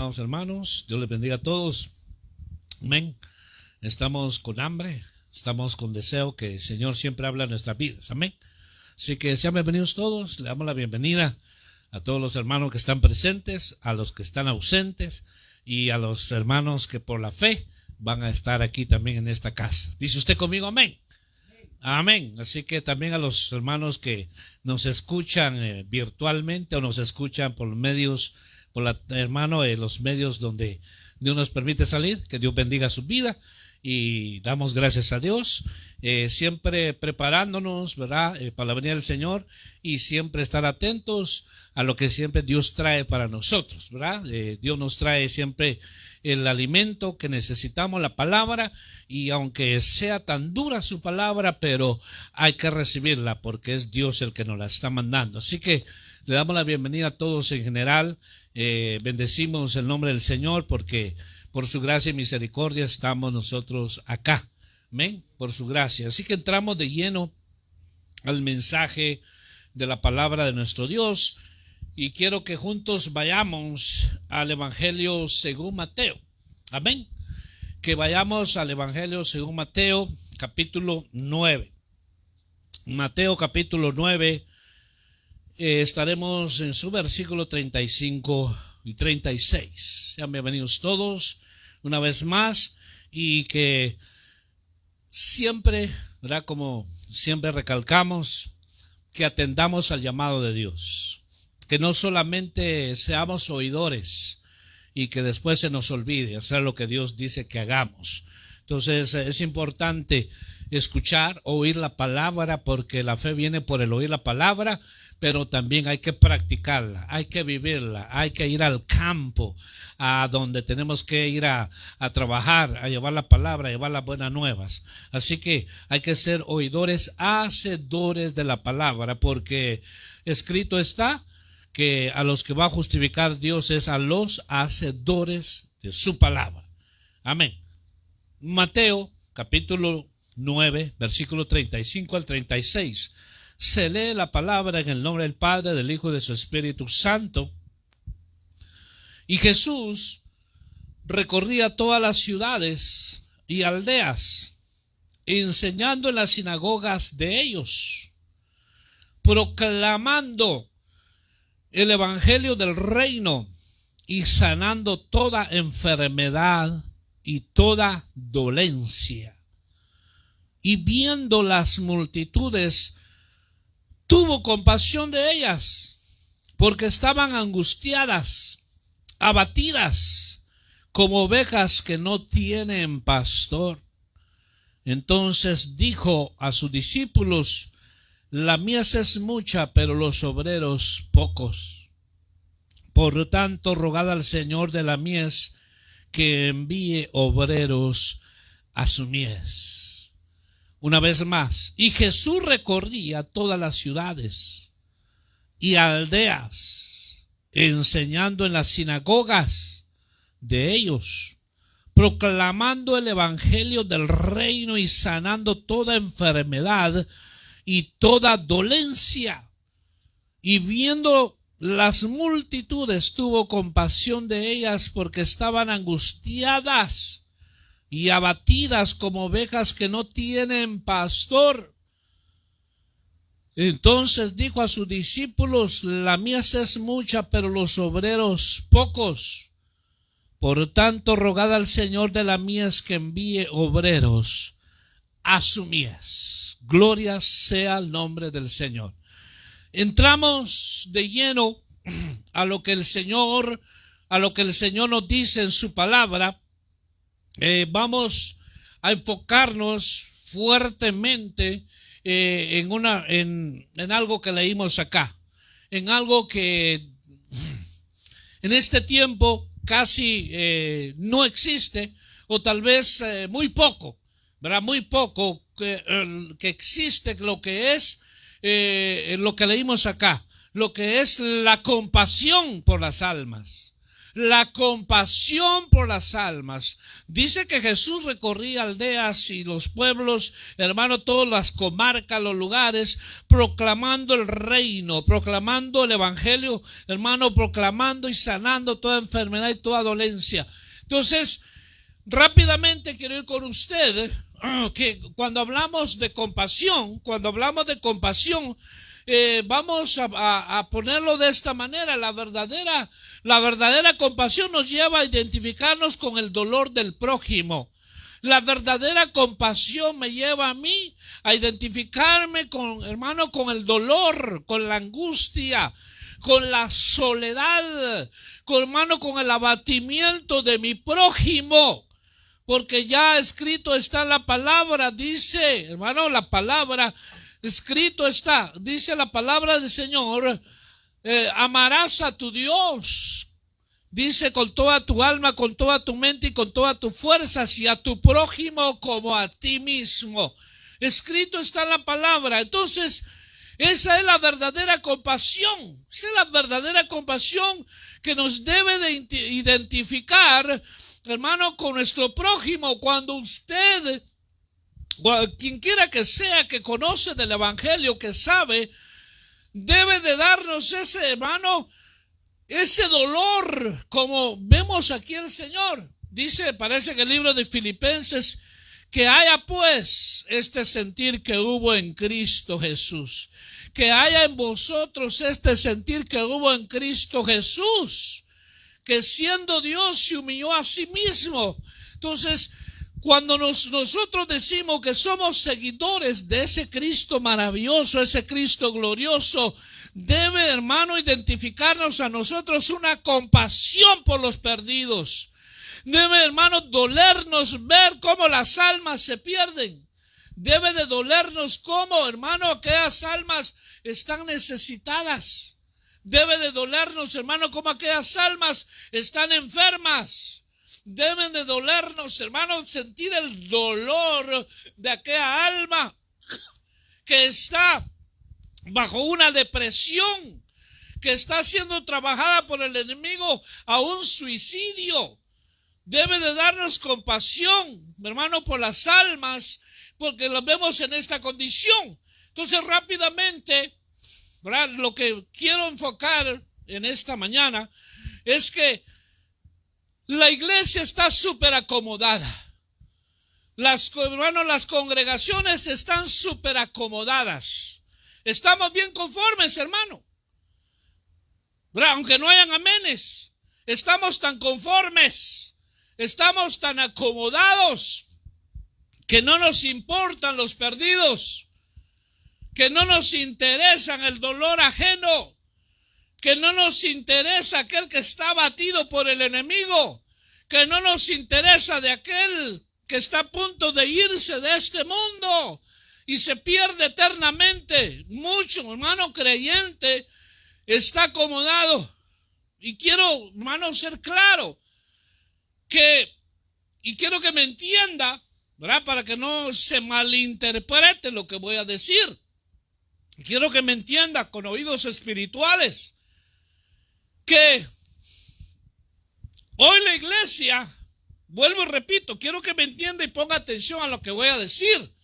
Amados hermanos, Dios les bendiga a todos. Amén. Estamos con hambre, estamos con deseo que el Señor siempre habla en nuestras vidas. Amén. Así que sean bienvenidos todos. Le damos la bienvenida a todos los hermanos que están presentes, a los que están ausentes y a los hermanos que por la fe van a estar aquí también en esta casa. Dice usted conmigo, amén. Amén. Así que también a los hermanos que nos escuchan virtualmente o nos escuchan por medios, los medios donde Dios nos permite salir, que Dios bendiga su vida y damos gracias a Dios, siempre preparándonos, ¿verdad? Para la venida del Señor y siempre estar atentos a lo que siempre Dios trae para nosotros, ¿verdad? Dios nos trae siempre el alimento que necesitamos, la palabra, y aunque sea tan dura su palabra, pero hay que recibirla porque es Dios el que nos la está mandando. Así que le damos la bienvenida a todos en general. Bendecimos el nombre del Señor porque por su gracia y misericordia estamos nosotros acá. Amén, por su gracia. Así que entramos de lleno al mensaje de la palabra de nuestro Dios y quiero que juntos vayamos al Evangelio según Mateo. Amén. Que vayamos al Evangelio según Mateo capítulo 9. Mateo capítulo 9. Estaremos en su versículo 35 y 36. Sean bienvenidos todos una vez más y que siempre, ¿verdad? Como siempre recalcamos, que atendamos al llamado de Dios, que no solamente seamos oidores y que después se nos olvide hacer lo que Dios dice que hagamos. Entonces es importante escuchar, oír la palabra, porque la fe viene por el oír la palabra, pero también hay que practicarla, hay que vivirla, hay que ir al campo, a donde tenemos que ir a trabajar, a llevar la palabra, a llevar las buenas nuevas. Así que hay que ser oidores, hacedores de la palabra, porque escrito está que a los que va a justificar Dios es a los hacedores de su palabra. Amén. Mateo capítulo 9, versículo 35 al 36. Se lee la palabra en el nombre del Padre, del Hijo y de su Espíritu Santo. Y Jesús recorría todas las ciudades y aldeas, enseñando en las sinagogas de ellos, proclamando el evangelio del reino y sanando toda enfermedad y toda dolencia. Y viendo las multitudes, tuvo compasión de ellas, porque estaban angustiadas, abatidas, como ovejas que no tienen pastor. Entonces dijo a sus discípulos: la mies es mucha, pero los obreros pocos. Por tanto, rogad al Señor de la mies que envíe obreros a su mies. Una vez más, y Jesús recorría todas las ciudades y aldeas, enseñando en las sinagogas de ellos, proclamando el evangelio del reino y sanando toda enfermedad y toda dolencia. Y viendo las multitudes, tuvo compasión de ellas, porque estaban angustiadas y abatidas como ovejas que no tienen pastor. Entonces dijo a sus discípulos: la mies es mucha, pero los obreros pocos. Por tanto, rogad al Señor de la mies que envíe obreros a su mies. Gloria sea el nombre del Señor. Entramos de lleno a lo que el Señor nos dice en su palabra. Vamos a enfocarnos fuertemente en algo que leímos acá, en algo que en este tiempo casi no existe, o tal vez muy poco, ¿verdad? Muy poco que existe, lo que es lo que leímos acá, lo que es la compasión por las almas, la compasión por las almas. Dice que Jesús recorría aldeas y los pueblos, hermano, todas las comarcas, los lugares, proclamando el reino, proclamando el evangelio, hermano, proclamando y sanando toda enfermedad y toda dolencia. Entonces, rápidamente quiero ir con usted, que cuando hablamos de compasión, vamos a ponerlo de esta manera. La verdadera compasión nos lleva a identificarnos con el dolor del prójimo. La verdadera compasión me lleva a mí a identificarme con el dolor, con la angustia, con la soledad, con el abatimiento de mi prójimo. Porque ya escrito está la palabra, dice, hermano, la palabra, escrito está, dice la palabra del Señor, amarás a tu Dios, dice, con toda tu alma, con toda tu mente y con toda tu fuerza, y a tu prójimo como a ti mismo. Escrito está la palabra. Entonces, esa es la verdadera compasión. Esa es la verdadera compasión que nos debe de identificar, hermano, con nuestro prójimo. Cuando usted, quien quiera que sea, que conoce del evangelio, que sabe, debe de darnos ese, hermano, ese dolor, como vemos aquí el Señor. Dice, parece que el libro de Filipenses, que haya pues este sentir que hubo en Cristo Jesús. Que haya en vosotros este sentir que hubo en Cristo Jesús, que siendo Dios se humilló a sí mismo. Entonces, cuando nosotros decimos que somos seguidores de ese Cristo maravilloso, ese Cristo glorioso, debe, hermano, identificarnos a nosotros una compasión por los perdidos. Debe, hermano, dolernos ver cómo las almas se pierden. Debe de dolernos cómo, hermano, aquellas almas están necesitadas. Debe de dolernos, hermano, cómo aquellas almas están enfermas. Deben de dolernos, hermano, sentir el dolor de aquella alma que está bajo una depresión, que está siendo trabajada por el enemigo a un suicidio. Debe de darnos compasión, hermano, por las almas, porque las vemos en esta condición. Entonces, rápidamente, ¿verdad?, lo que quiero enfocar en esta mañana es que la iglesia está súper acomodada. Las congregaciones están súper acomodadas. Estamos bien conformes, hermano, ¿verdad?, aunque no hayan amenes. Estamos tan conformes, estamos tan acomodados, que no nos importan los perdidos, que no nos interesa el dolor ajeno, que no nos interesa aquel que está abatido por el enemigo, que no nos interesa de aquel que está a punto de irse de este mundo y se pierde eternamente. Mucho, hermano creyente, está acomodado. Y quiero, hermano, ser claro, y quiero que me entienda, ¿verdad?, para que no se malinterprete lo que voy a decir. Quiero que me entienda con oídos espirituales, que hoy la iglesia, vuelvo y repito, quiero que me entienda y ponga atención a lo que voy a decir,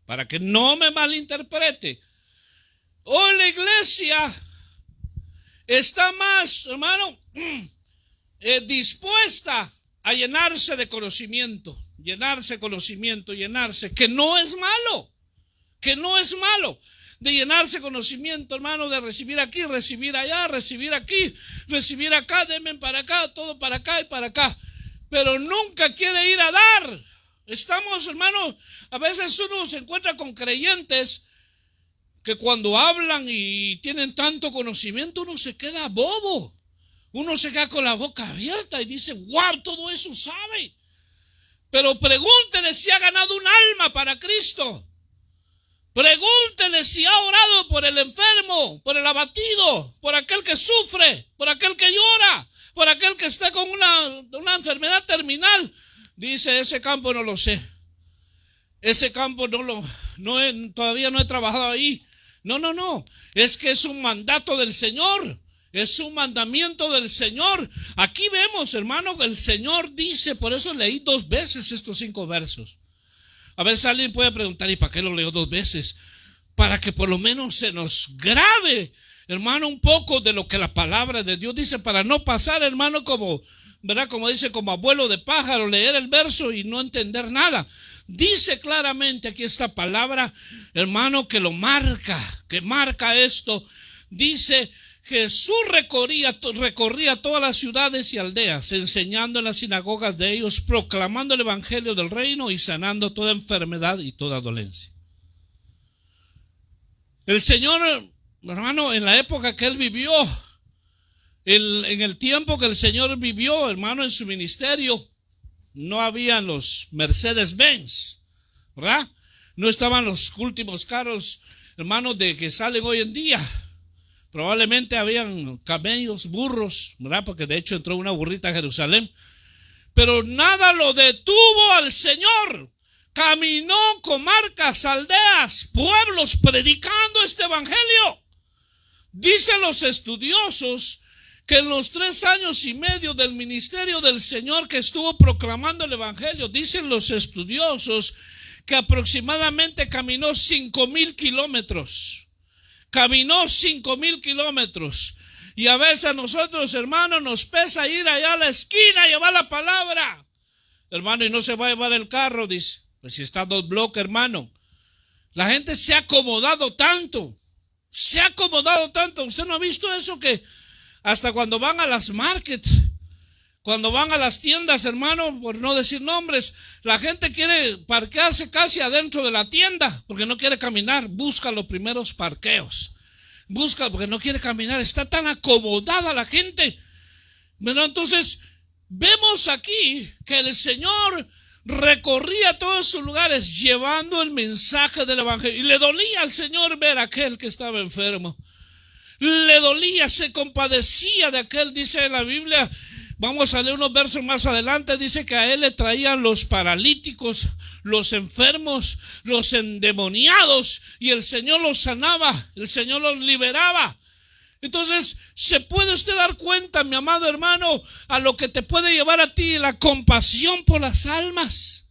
para que no me malinterprete. Hoy la iglesia está más, hermano, dispuesta a llenarse de conocimiento, llenarse, que no es malo, de llenarse conocimiento, hermano, de recibir aquí, recibir allá, recibir aquí, recibir acá, denme para acá, todo para acá y para acá, pero nunca quiere ir a dar. Estamos, hermano, a veces uno se encuentra con creyentes que cuando hablan y tienen tanto conocimiento, uno se queda bobo, uno se queda con la boca abierta y dice, wow, todo eso sabe. Pero pregúntele si ha ganado un alma para Cristo. Pregúntele si ha orado por el enfermo, por el abatido, por aquel que sufre, por aquel que llora, por aquel que está con una enfermedad terminal. Dice, ese campo no lo sé. Ese campo todavía no he trabajado ahí. No. Es que es un mandato del Señor. Es un mandamiento del Señor. Aquí vemos, hermano, que el Señor dice, por eso leí 2 veces estos 5 versos. A veces alguien puede preguntar, ¿y para qué lo leo 2 veces? Para que por lo menos se nos grabe, hermano, un poco de lo que la palabra de Dios dice, para no pasar, hermano, como, ¿verdad? Como dice, como abuelo de pájaro, leer el verso y no entender nada. Dice claramente aquí esta palabra, hermano, que lo marca, que marca esto. Dice, Jesús recorría todas las ciudades y aldeas, enseñando en las sinagogas de ellos, proclamando el evangelio del reino y sanando toda enfermedad y toda dolencia. El Señor, hermano, en la época que Él vivió, en el tiempo que el Señor vivió, hermano, en su ministerio, no habían los Mercedes-Benz, ¿verdad? No estaban los últimos carros, hermanos, de que salen hoy en día. Probablemente habían camellos, burros, ¿verdad? Porque de hecho entró una burrita a Jerusalén. Pero nada lo detuvo al Señor. Caminó comarcas, aldeas, pueblos, predicando este evangelio. Dicen los estudiosos que en los 3 años y medio del ministerio del Señor que estuvo proclamando el evangelio, dicen los estudiosos que aproximadamente caminó 5,000 kilómetros. Caminó 5,000 kilómetros. Y a veces a nosotros, hermanos, nos pesa ir allá a la esquina a llevar la palabra. Hermano, y no se va a llevar el carro, dice. Pues si está a 2 bloques, hermano. La gente se ha acomodado tanto. Se ha acomodado tanto. ¿Usted no ha visto eso? Que hasta cuando van a las markets, cuando van a las tiendas, hermano, por no decir nombres, la gente quiere parquearse casi adentro de la tienda porque no quiere caminar. Busca los primeros parqueos. Busca porque no quiere caminar. Está tan acomodada la gente. Pero entonces vemos aquí que el Señor recorría todos sus lugares llevando el mensaje del evangelio. Y le dolía al Señor ver a aquel que estaba enfermo. Le dolía, se compadecía de aquel, dice en la Biblia. Vamos a leer unos versos más adelante. Dice que a él le traían los paralíticos, los enfermos, los endemoniados, y el Señor los sanaba, el Señor los liberaba. Entonces, ¿se puede usted dar cuenta, mi amado hermano, a lo que te puede llevar a ti la compasión por las almas?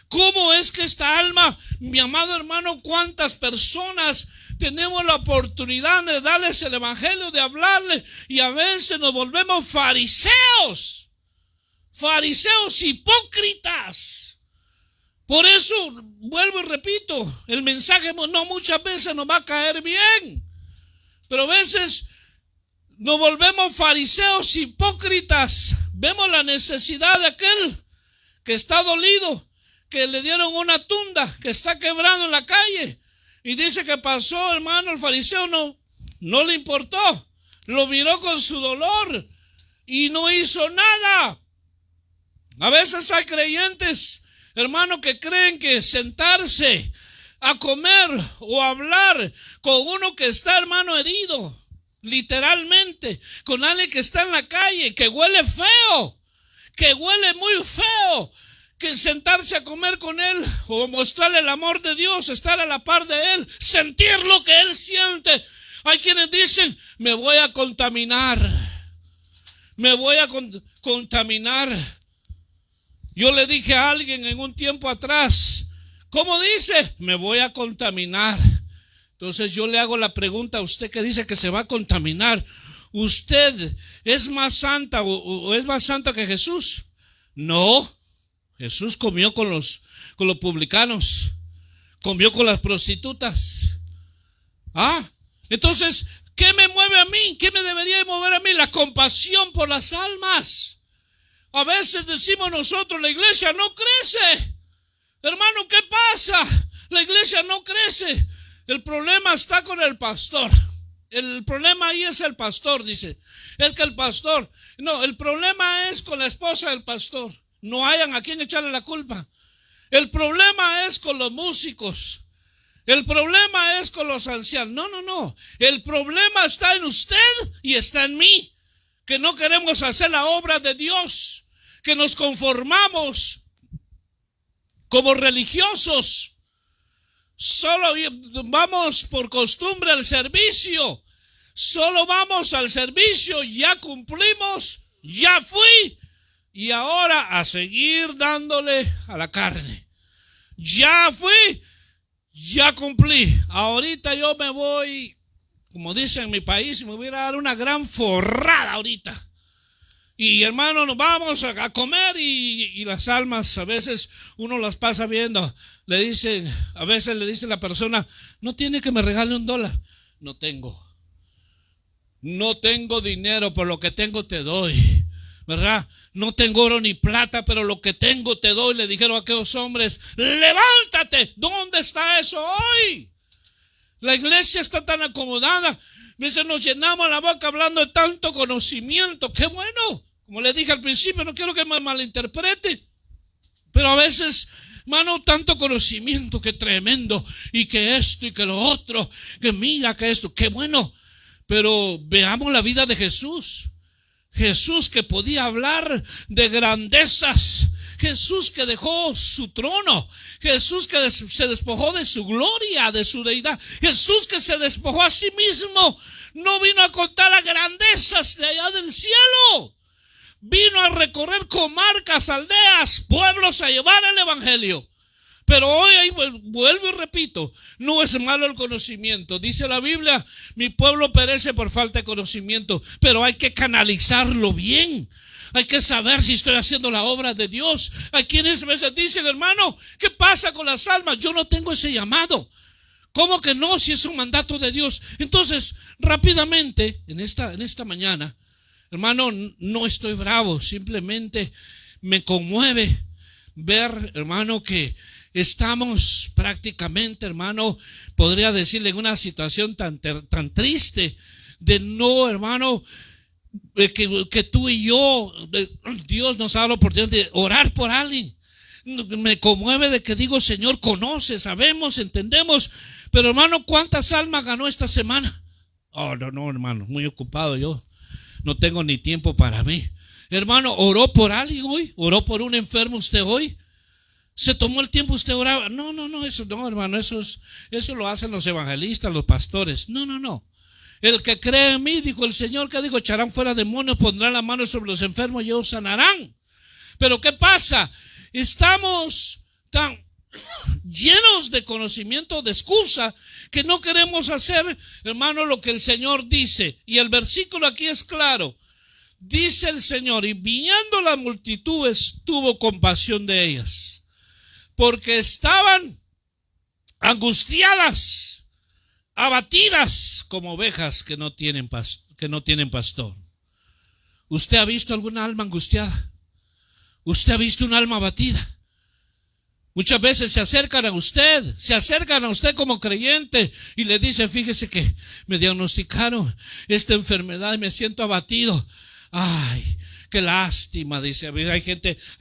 ¿Cómo es que esta alma, mi amado hermano, cuántas personas tenemos la oportunidad de darles el evangelio, de hablarles, y a veces nos volvemos fariseos hipócritas? Por eso, vuelvo y repito, el mensaje no muchas veces nos va a caer bien, pero a veces nos volvemos fariseos hipócritas. Vemos la necesidad de aquel que está dolido, que le dieron una tunda, que está quebrado en la calle, y dice que pasó, hermano, el fariseo no le importó, lo miró con su dolor y no hizo nada. A veces hay creyentes, hermano, que creen que sentarse a comer o hablar con uno que está, hermano, herido, literalmente, con alguien que está en la calle, que huele feo, que huele muy feo, que sentarse a comer con él o mostrarle el amor de Dios, estar a la par de él, sentir lo que él siente. Hay quienes dicen, me voy a contaminar, me voy a contaminar. Yo le dije a alguien en un tiempo atrás, ¿cómo dice? Me voy a contaminar. Entonces yo le hago la pregunta a usted que dice que se va a contaminar. ¿Usted es más santa o es más santa que Jesús? No. Jesús comió con los publicanos, comió con las prostitutas. Entonces, ¿qué me mueve a mí? ¿Qué me debería mover a mí? La compasión por las almas. A veces decimos nosotros, la iglesia no crece. Hermano, ¿qué pasa? La iglesia no crece. El problema está con el pastor. El problema ahí es el pastor, dice. Es que el pastor, no, el problema es con la esposa del pastor. No hayan a quien echarle la culpa. El problema es con los músicos. El problema es con los ancianos. No. El problema está en usted y está en mí. Que no queremos hacer la obra de Dios. Que nos conformamos como religiosos. Solo vamos por costumbre al servicio. Solo vamos al servicio, ya cumplimos, ya fui. Y ahora a seguir dándole a la carne. Ya fui, ya cumplí. Ahorita yo me voy, como dicen en mi país, me voy a dar una gran forrada ahorita. Y hermano, nos vamos a comer y las almas a veces uno las pasa viendo. Le dicen, a veces le dice la persona, no tiene que me regale $1. No tengo. No tengo dinero, pero lo que tengo te doy. ¿Verdad? No tengo oro ni plata, pero lo que tengo te doy. Le dijeron a aquellos hombres, levántate. ¿Dónde está eso hoy? La iglesia está tan acomodada. A veces nos llenamos la boca hablando de tanto conocimiento. ¡Qué bueno! Como les dije al principio, no quiero que me malinterprete. Pero a veces, hermano, tanto conocimiento, que tremendo. Y que esto y que lo otro. Que mira que esto, qué bueno. Pero veamos la vida de Jesús. Jesús que podía hablar de grandezas. Jesús que dejó su trono. Jesús que se despojó de su gloria, de su deidad. Jesús que se despojó a sí mismo. No vino a contar las grandezas de allá del cielo. Vino a recorrer comarcas, aldeas, pueblos a llevar el evangelio. Pero hoy, vuelvo y repito, no es malo el conocimiento. Dice la Biblia, mi pueblo perece por falta de conocimiento. Pero hay que canalizarlo bien. Hay que saber si estoy haciendo la obra de Dios. Hay quienes a veces dicen, hermano, ¿qué pasa con las almas? Yo no tengo ese llamado. ¿Cómo que no? Si es un mandato de Dios. Entonces, rápidamente, en esta mañana, hermano, no estoy bravo. Simplemente me conmueve ver, hermano, que estamos prácticamente, hermano, podría decirle, en una situación tan triste de no, hermano, que tú y yo, Dios nos da la oportunidad de orar por alguien. Me conmueve de que digo, Señor, conoce, sabemos, entendemos, pero hermano, ¿cuántas almas ganó esta semana? Oh, no, hermano, muy ocupado yo, no tengo ni tiempo para mí. Hermano, ¿oró por alguien hoy? ¿Oró por un enfermo usted hoy? ¿Se tomó el tiempo usted oraba? No, eso no, hermano, eso lo hacen los evangelistas, los pastores. No. El que cree en mí, dijo el Señor, que dijo, echarán fuera demonios, pondrán la mano sobre los enfermos y ellos sanarán. Pero ¿qué pasa? Estamos tan llenos de conocimiento, de excusa, que no queremos hacer, hermano, lo que el Señor dice. Y el versículo aquí es claro. Dice el Señor, y viendo las multitudes, tuvo compasión de ellas, porque estaban angustiadas, abatidas como ovejas que no tienen pastor. ¿Usted ha visto alguna alma angustiada? ¿Usted ha visto un alma abatida? Muchas veces se acercan a usted como creyente y le dicen, fíjese que me diagnosticaron esta enfermedad y me siento abatido. Ay, qué lástima, dice. Hay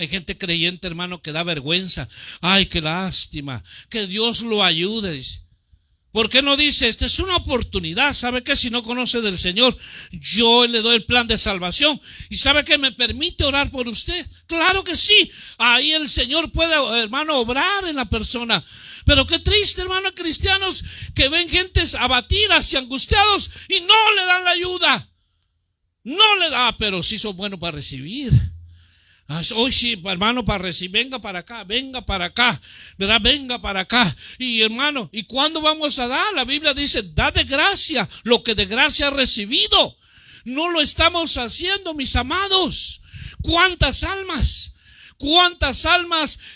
gente creyente, hermano, que da vergüenza. Ay, qué lástima, que Dios lo ayude, dice. ¿Por qué no dice, esta es una oportunidad? ¿Sabe qué? Si no conoce del Señor, yo le doy el plan de salvación. ¿Y sabe qué? ¿Me permite orar por usted? Claro que sí. Ahí el Señor puede, hermano, obrar en la persona. Pero qué triste, hermano, cristianos que ven gentes abatidas y angustiados y no le dan la ayuda. No le da, pero sí son buenos para recibir. Hoy sí, hermano, para recibir, venga para acá, ¿verdad? Venga para acá. Y hermano, ¿y cuándo vamos a dar? La Biblia dice, da de gracia lo que de gracia has recibido. No lo estamos haciendo, mis amados. ¿Cuántas almas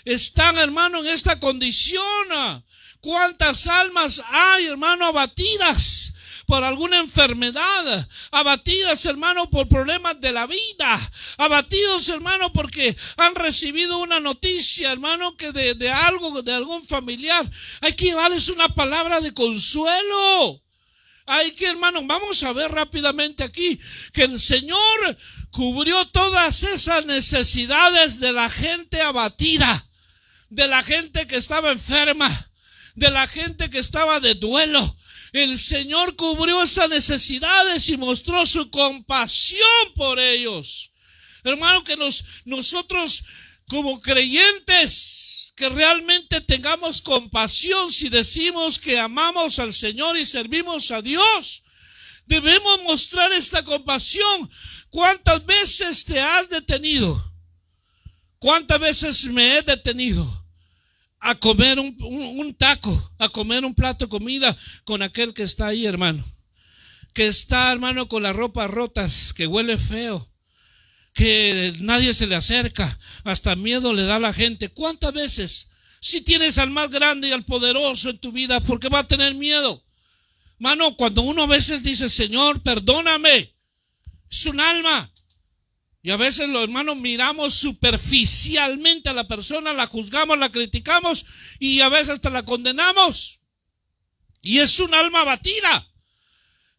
están, hermano, en esta condición? ¿Cuántas almas hay, hermano, abatidas por alguna enfermedad, abatidas, hermano, por problemas de la vida, abatidos, hermano, porque han recibido una noticia, hermano, que de algún familiar? Hay que llevarles una palabra de consuelo. Hay que, hermano, vamos a ver rápidamente aquí que el Señor cubrió todas esas necesidades de la gente abatida, de la gente que estaba enferma, de la gente que estaba de duelo. El Señor cubrió esas necesidades y mostró su compasión por ellos. Hermano, que nosotros como creyentes, que realmente tengamos compasión si decimos que amamos al Señor y servimos a Dios. Debemos mostrar esta compasión. ¿Cuántas veces te has detenido? ¿Cuántas veces me he detenido a comer un taco, a comer un plato de comida con aquel que está ahí, hermano? Que está, hermano, con las ropas rotas, que huele feo, que nadie se le acerca, hasta miedo le da a la gente. ¿Cuántas veces? Si tienes al más grande y al poderoso en tu vida, ¿por qué va a tener miedo? Mano, cuando uno a veces dice, Señor, perdóname, es un alma. Y a veces los hermanos miramos superficialmente a la persona, la juzgamos, la criticamos y a veces hasta la condenamos. Y es un alma abatida.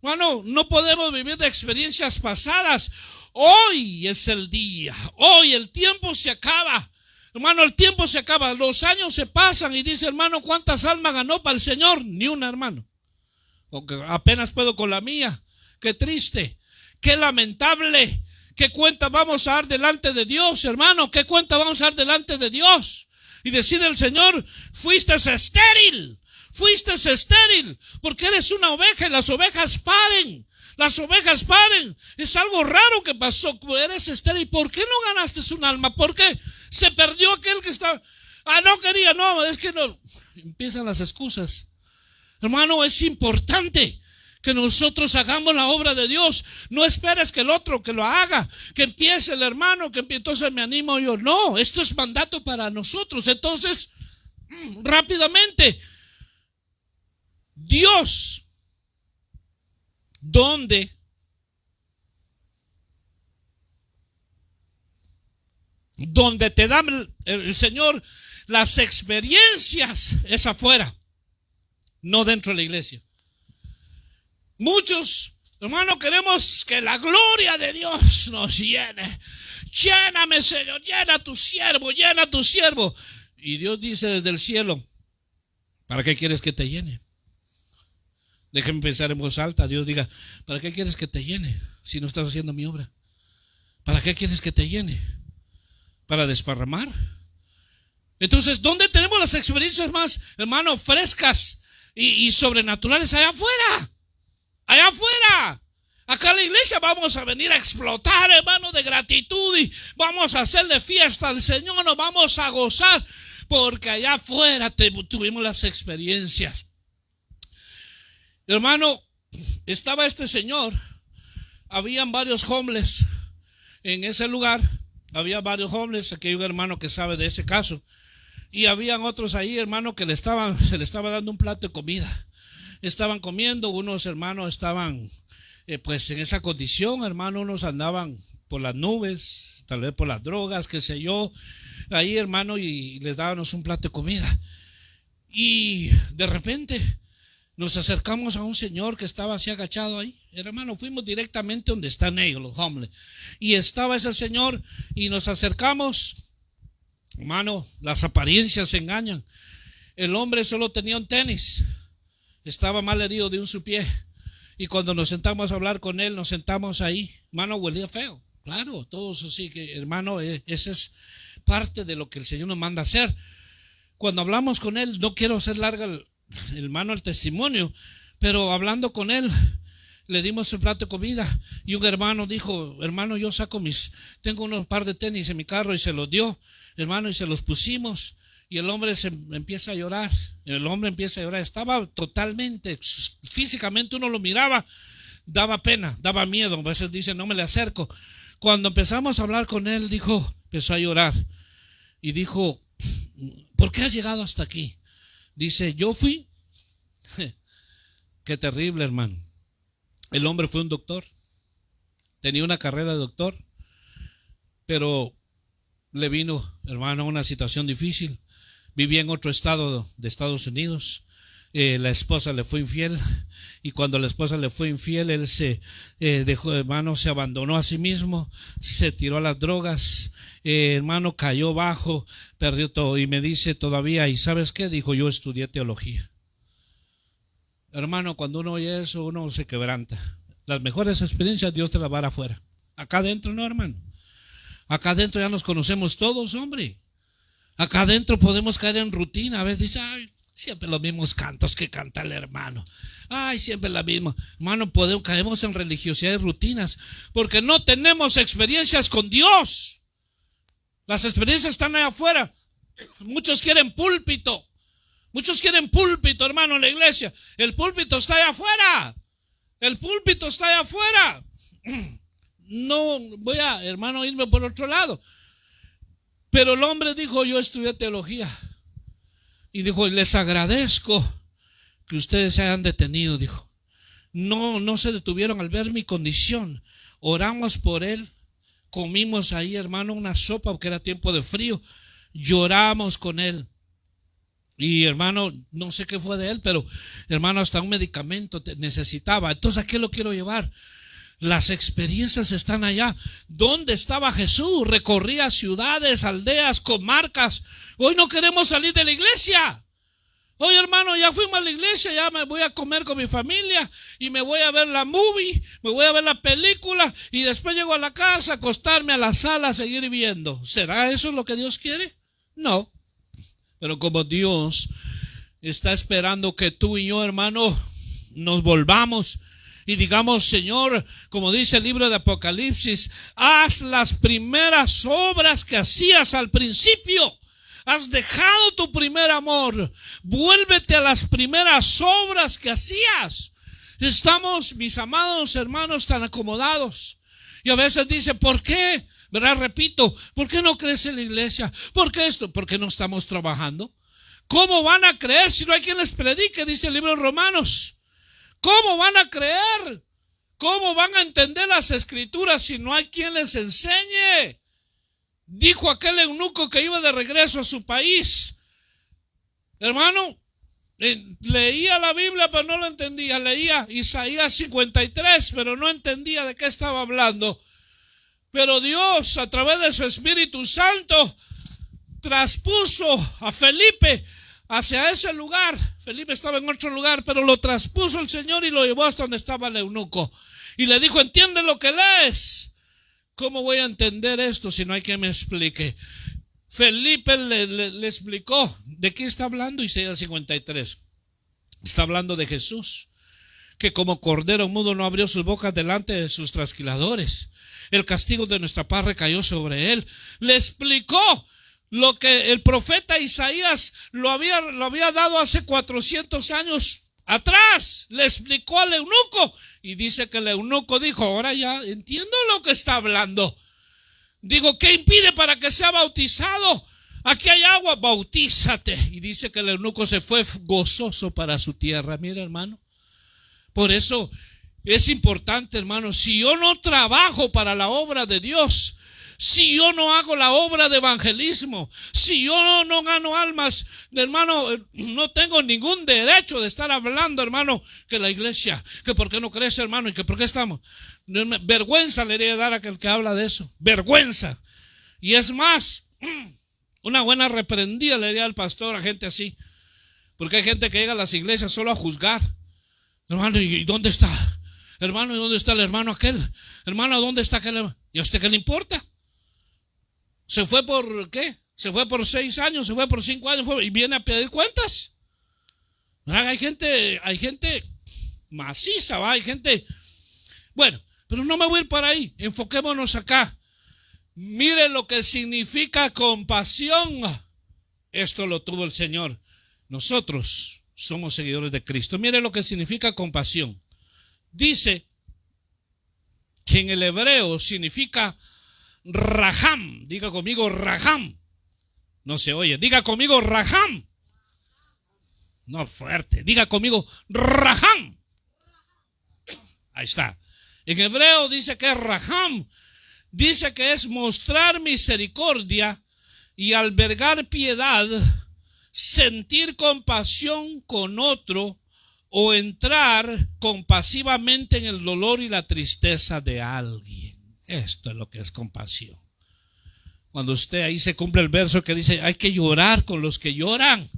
Hermano, no podemos vivir de experiencias pasadas. Hoy es el día. Hoy el tiempo se acaba. Hermano, el tiempo se acaba. Los años se pasan y dice, hermano, ¿cuántas almas ganó para el Señor? Ni una, hermano. Porque apenas puedo con la mía. Qué triste, qué lamentable. ¿Qué cuenta vamos a dar delante de Dios, hermano? ¿Qué cuenta vamos a dar delante de Dios? Y decir el Señor, fuiste estéril, porque eres una oveja y las ovejas paren. Las ovejas paren. Es algo raro que pasó, eres estéril. ¿Por qué no ganaste un alma? ¿Por qué? Se perdió aquel que estaba. No quería, no, es que no. Empiezan las excusas. Hermano, es importante que nosotros hagamos la obra de Dios. No esperes que el otro que lo haga, que empiece el hermano, que entonces me animo yo. No, esto es mandato para nosotros. Entonces, rápidamente, Dios, ¿dónde? Donde te da el Señor las experiencias es afuera, no dentro de la iglesia. Muchos, hermano, queremos que la gloria de Dios nos llene. Lléname, Señor, llena a tu siervo. Y Dios dice desde el cielo, ¿para qué quieres que te llene? Déjenme pensar en voz alta. Dios diga, ¿para qué quieres que te llene si no estás haciendo mi obra? ¿Para qué quieres que te llene? ¿Para desparramar? Entonces, ¿dónde tenemos las experiencias más, hermano, frescas y sobrenaturales? Allá afuera. Allá afuera. Acá en la iglesia vamos a venir a explotar, hermano, de gratitud y vamos a hacerle fiesta al Señor, nos vamos a gozar, porque allá afuera tuvimos las experiencias. Hermano, estaba este señor, habían varios homeless en ese lugar, había varios homeless, aquí hay un hermano que sabe de ese caso, y habían otros ahí, hermano, que se le estaba dando un plato de comida. Estaban comiendo, unos hermanos estaban pues en esa condición, hermano, unos andaban por las nubes, tal vez por las drogas, qué sé yo, ahí, hermano, y les dábamos un plato de comida. Y de repente nos acercamos a un señor que estaba así agachado ahí, hermano, fuimos directamente donde están ellos, los homeless, y estaba ese señor y nos acercamos, hermano, las apariencias se engañan. El hombre solo tenía un tenis. Estaba mal herido de un su pie. Y cuando nos sentamos a hablar con él, nos sentamos ahí. Hermano, huelía feo. Claro, todos así que, hermano, esa es parte de lo que el Señor nos manda hacer. Cuando hablamos con él, no quiero hacer larga hermano el testimonio, pero hablando con él, le dimos el plato de comida. Y un hermano dijo, hermano, yo tengo unos par de tenis en mi carro, y se los dio, hermano, y se los pusimos. Y el hombre empieza a llorar. Estaba totalmente, físicamente uno lo miraba, daba pena, daba miedo. A veces dice, no me le acerco. Cuando empezamos a hablar con él, empezó a llorar. Y dijo, ¿por qué has llegado hasta aquí? Dice, yo fui. Qué terrible, hermano. El hombre fue un doctor. Tenía una carrera de doctor. Pero le vino, hermano, una situación difícil. Vivía en otro estado de Estados Unidos. La esposa le fue infiel, y cuando la esposa le fue infiel, él se dejó, hermano, se abandonó a sí mismo, se tiró a las drogas, hermano, cayó bajo, perdió todo. Y me dice todavía, ¿y sabes qué? Dijo, yo estudié teología. Hermano, cuando uno oye eso, uno se quebranta. Las mejores experiencias Dios te las va a dar afuera. Acá adentro no, hermano. Acá adentro ya nos conocemos todos, hombre. Acá adentro podemos caer en rutina. A veces dice, ay, Siempre los mismos cantos que canta el hermano. Ay, siempre la misma. Hermano, caemos en religiosidad y rutinas porque no tenemos experiencias con Dios. Las experiencias están allá afuera. Muchos quieren púlpito. Muchos quieren púlpito, hermano, en la iglesia. El púlpito está allá afuera. El púlpito está allá afuera. No voy a, hermano, irme por otro lado. Pero el hombre dijo: yo estudié teología. Y dijo: les agradezco que ustedes se hayan detenido. Dijo: no se detuvieron al ver mi condición. Oramos por él. Comimos ahí, hermano, una sopa porque era tiempo de frío. Lloramos con él. Y hermano, no sé qué fue de él, pero hermano, hasta un medicamento necesitaba. Entonces, ¿a qué lo quiero llevar? Las experiencias están allá. ¿Dónde estaba Jesús? Recorría ciudades, aldeas, comarcas. Hoy no queremos salir de la iglesia. Hoy, hermano, ya fuimos a la iglesia, ya me voy a comer con mi familia y me voy a ver la movie, me voy a ver la película y después llego a la casa, acostarme a la sala, a seguir viendo. ¿Será eso lo que Dios quiere? No. Pero como Dios está esperando que tú y yo, hermano, nos volvamos y digamos: Señor, como dice el libro de Apocalipsis, haz las primeras obras que hacías al principio. Has dejado tu primer amor. Vuélvete a las primeras obras que hacías. Estamos, mis amados hermanos, tan acomodados. Y a veces dice: ¿por qué? ¿Verdad? Repito, ¿por qué no crece la iglesia? ¿Por qué esto? ¿Por qué no estamos trabajando? ¿Cómo van a creer si no hay quien les predique? Dice el libro de Romanos. ¿Cómo van a creer? ¿Cómo van a entender las escrituras si no hay quien les enseñe? Dijo aquel eunuco que iba de regreso a su país. Hermano, leía la Biblia pero no lo entendía. Leía Isaías 53 pero no entendía de qué estaba hablando. Pero Dios, a través de su Espíritu Santo, traspuso a Felipe hacia ese lugar. Felipe estaba en otro lugar, pero lo traspuso el Señor y lo llevó hasta donde estaba el eunuco. Y le dijo: ¿entiendes lo que lees? ¿Cómo voy a entender esto si no hay quien me explique? Felipe le explicó. ¿De qué está hablando Isaías 53? Está hablando de Jesús, que como cordero mudo no abrió sus bocas delante de sus trasquiladores. El castigo de nuestra paz recayó sobre él. Le explicó lo que el profeta Isaías lo había dado hace 400 años atrás. Le explicó al eunuco. Y dice que el eunuco dijo: ahora ya entiendo lo que está hablando. Digo, ¿qué impide para que sea bautizado? Aquí hay agua, bautízate. Y dice que el eunuco se fue gozoso para su tierra. Mira, hermano, por eso es importante, hermano, si yo no trabajo para la obra de Dios, si yo no hago la obra de evangelismo, si yo no gano almas, hermano, no tengo ningún derecho de estar hablando, hermano, que la iglesia, que por qué no crece, hermano, y que por qué estamos. Vergüenza le debería dar a aquel que habla de eso. Vergüenza. Y es más, una buena reprendida le diría al pastor a gente así. Porque hay gente que llega a las iglesias solo a juzgar. Hermano, ¿y dónde está? Hermano, ¿y dónde está el hermano aquel? Hermano, ¿dónde está aquel hermano? ¿Y a usted qué le importa? ¿Se fue por qué? ¿Se fue por 6 años? ¿Se fue por 5 años? ¿Y viene a pedir cuentas? Hay gente maciza, ¿va? Hay gente... Bueno, pero no me voy a ir para ahí. Enfoquémonos acá. Mire lo que significa compasión. Esto lo tuvo el Señor. Nosotros somos seguidores de Cristo. Mire lo que significa compasión. Dice que en el hebreo significa Raham. Diga conmigo Raham. No se oye. Diga conmigo Raham. No fuerte. Diga conmigo Raham. Ahí está. En hebreo dice que es Raham. Dice que es mostrar misericordia y albergar piedad, sentir compasión con otro o entrar compasivamente en el dolor y la tristeza de alguien. Esto es lo que es compasión. Cuando usted ahí se cumple el verso que dice: hay que llorar con los que lloran.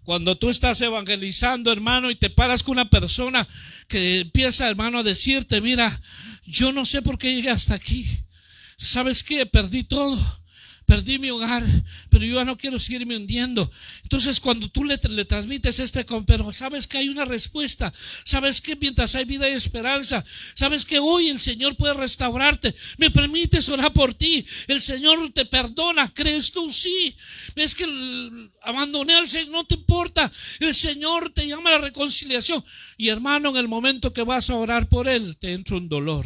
Cuando tú estás evangelizando, hermano, y te paras con una persona que empieza, hermano, a decirte: mira, yo no sé por qué llegué hasta aquí. ¿Sabes qué? Perdí todo perdí mi hogar, pero yo ya no quiero seguirme hundiendo. Entonces cuando tú le transmites pero sabes que hay una respuesta, sabes que mientras hay vida y esperanza, sabes que hoy el Señor puede restaurarte. ¿Me permites orar por ti? El Señor te perdona. ¿Crees tú? Sí. Es que abandoné al Señor, no te importa. El Señor te llama a la reconciliación. Y hermano, en el momento que vas a orar por Él, te entra un dolor.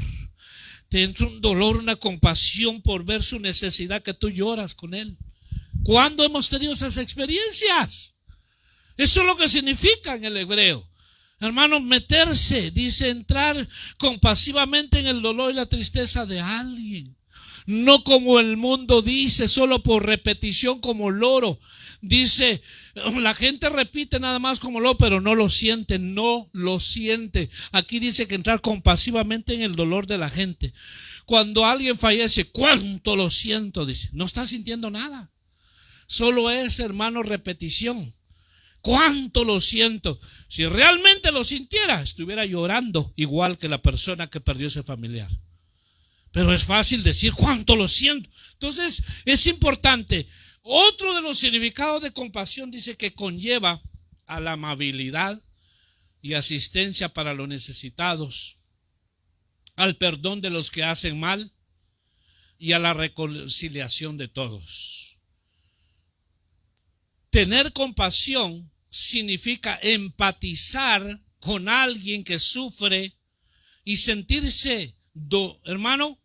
Te entra un dolor, una compasión por ver su necesidad, que tú lloras con Él. ¿Cuándo hemos tenido esas experiencias? Eso es lo que significa en el hebreo. Hermano, meterse, dice, entrar compasivamente en el dolor y la tristeza de alguien. No como el mundo dice, solo por repetición como loro. Dice, la gente repite nada más como loro, pero no lo siente, no lo siente. Aquí dice que entrar compasivamente en el dolor de la gente. Cuando alguien fallece, ¿cuánto lo siento? Dice, no está sintiendo nada. Solo es, hermano, repetición. ¿Cuánto lo siento? Si realmente lo sintiera, estuviera llorando igual que la persona que perdió ese familiar. Pero es fácil decir cuánto lo siento. Entonces es importante. Otro de los significados de compasión dice que conlleva a la amabilidad y asistencia para los necesitados, al perdón de los que hacen mal y a la reconciliación de todos. Tener compasión significa empatizar con alguien que sufre y sentirse, hermano,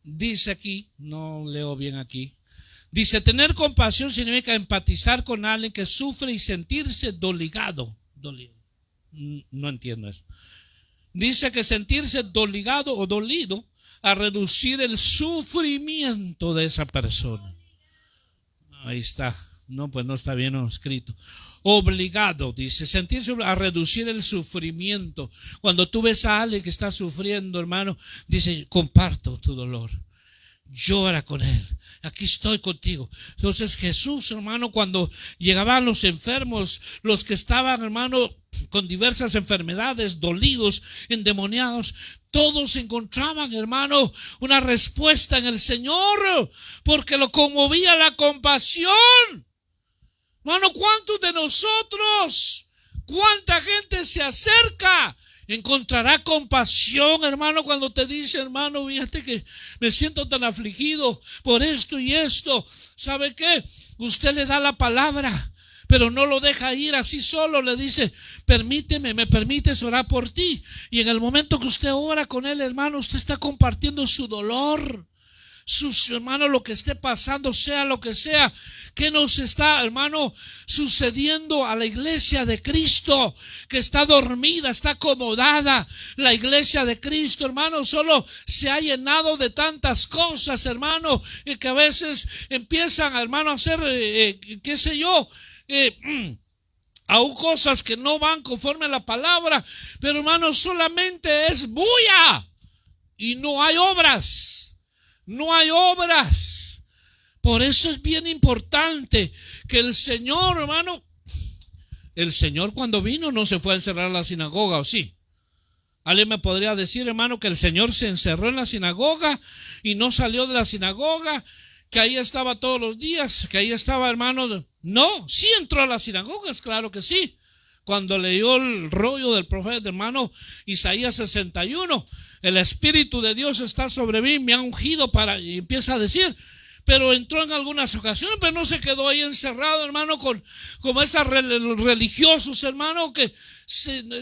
dice aquí, no leo bien aquí, dice, tener compasión significa empatizar con alguien que sufre y sentirse dolido. No entiendo eso. Dice que sentirse doligado o dolido a reducir el sufrimiento de esa persona. Ahí está. No, pues no está bien escrito. Obligado, dice, sentirse a reducir el sufrimiento. Cuando tú ves a alguien que está sufriendo, hermano, dice, comparto tu dolor. Llora con él. Aquí estoy contigo. Entonces Jesús, hermano, cuando llegaban los enfermos, los que estaban, hermano, con diversas enfermedades, dolidos, endemoniados, todos encontraban, hermano, una respuesta en el Señor, porque lo conmovía la compasión. Hermano, ¿cuántos de nosotros, cuánta gente se acerca? Encontrará compasión, hermano, cuando te dice, hermano, fíjate que me siento tan afligido por esto y esto. ¿Sabe qué? Usted le da la palabra, pero no lo deja ir así solo. Le dice, permíteme, me permites orar por ti. Y en el momento que usted ora con él, hermano, usted está compartiendo su dolor, sus hermanos, lo que esté pasando, sea lo que sea. ¿Qué nos está, hermano, sucediendo a la iglesia de Cristo? Que está dormida, está acomodada. La iglesia de Cristo, hermano, solo se ha llenado de tantas cosas, hermano, y que a veces empiezan, hermano, a hacer, qué sé yo, aún cosas que no van conforme a la palabra. Pero, hermano, solamente es bulla y no hay obras. No hay obras. Por eso es bien importante que el Señor, hermano, el Señor cuando vino no se fue a encerrar a la sinagoga, ¿o sí? Alguien me podría decir, hermano, que el Señor se encerró en la sinagoga y no salió de la sinagoga, que ahí estaba todos los días, que ahí estaba, hermano. No, sí entró a las sinagogas, claro que sí. Cuando leyó el rollo del profeta, hermano, Isaías 61, el Espíritu de Dios está sobre mí, me ha ungido para, y empieza a decir. Pero entró en algunas ocasiones, pero no se quedó ahí encerrado, hermano, como estos religiosos, hermano, que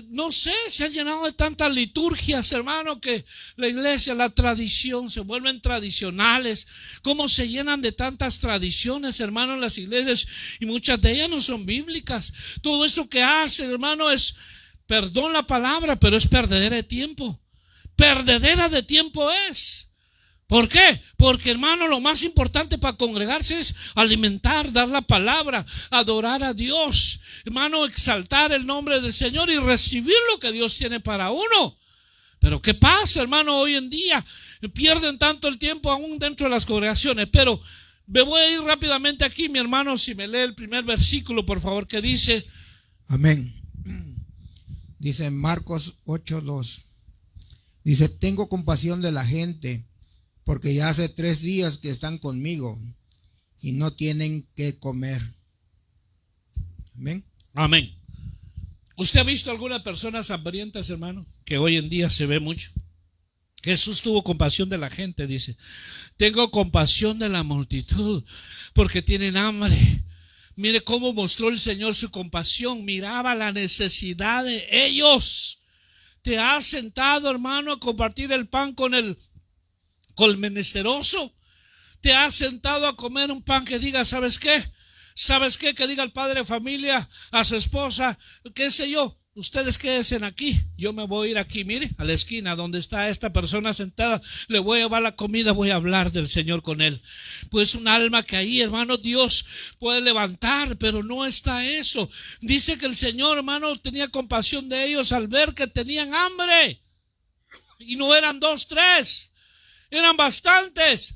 no sé, se han llenado de tantas liturgias, hermano, que la iglesia, la tradición, se vuelven tradicionales. Cómo se llenan de tantas tradiciones, hermano, en las iglesias, y muchas de ellas no son bíblicas. Todo eso que hacen, hermano, es, perdón la palabra, pero es perdedera de tiempo. Perdedera de tiempo es. ¿Por qué? Porque, hermano, lo más importante para congregarse es alimentar, dar la palabra, adorar a Dios, hermano, exaltar el nombre del Señor y recibir lo que Dios tiene para uno. Pero ¿qué pasa, hermano? Hoy en día pierden tanto el tiempo aún dentro de las congregaciones. Pero me voy a ir rápidamente aquí, mi hermano, si me lee el primer versículo, por favor, que dice. Amén. Dice en Marcos 8:2. Dice, tengo compasión de la gente, porque ya hace 3 días que están conmigo y no tienen que comer. Amén. Amén. ¿Usted ha visto algunas personas hambrientas, hermano? Que hoy en día se ve mucho. Jesús tuvo compasión de la gente, dice. Tengo compasión de la multitud porque tienen hambre. Mire cómo mostró el Señor su compasión. Miraba la necesidad de ellos. ¿Te has sentado, hermano, a compartir el pan con el menesteroso? ¿Te has sentado a comer un pan que diga, ¿sabes qué? ¿Sabes qué? Que diga el padre de familia a su esposa, qué sé yo, ustedes quédense aquí, yo me voy a ir aquí, mire, a la esquina donde está esta persona sentada, le voy a llevar la comida, voy a hablar del Señor con él. Pues un alma que ahí, hermano, Dios puede levantar, pero no está eso. Dice que el Señor, hermano, tenía compasión de ellos al ver que tenían hambre. Y no eran 2, 3, eran bastantes.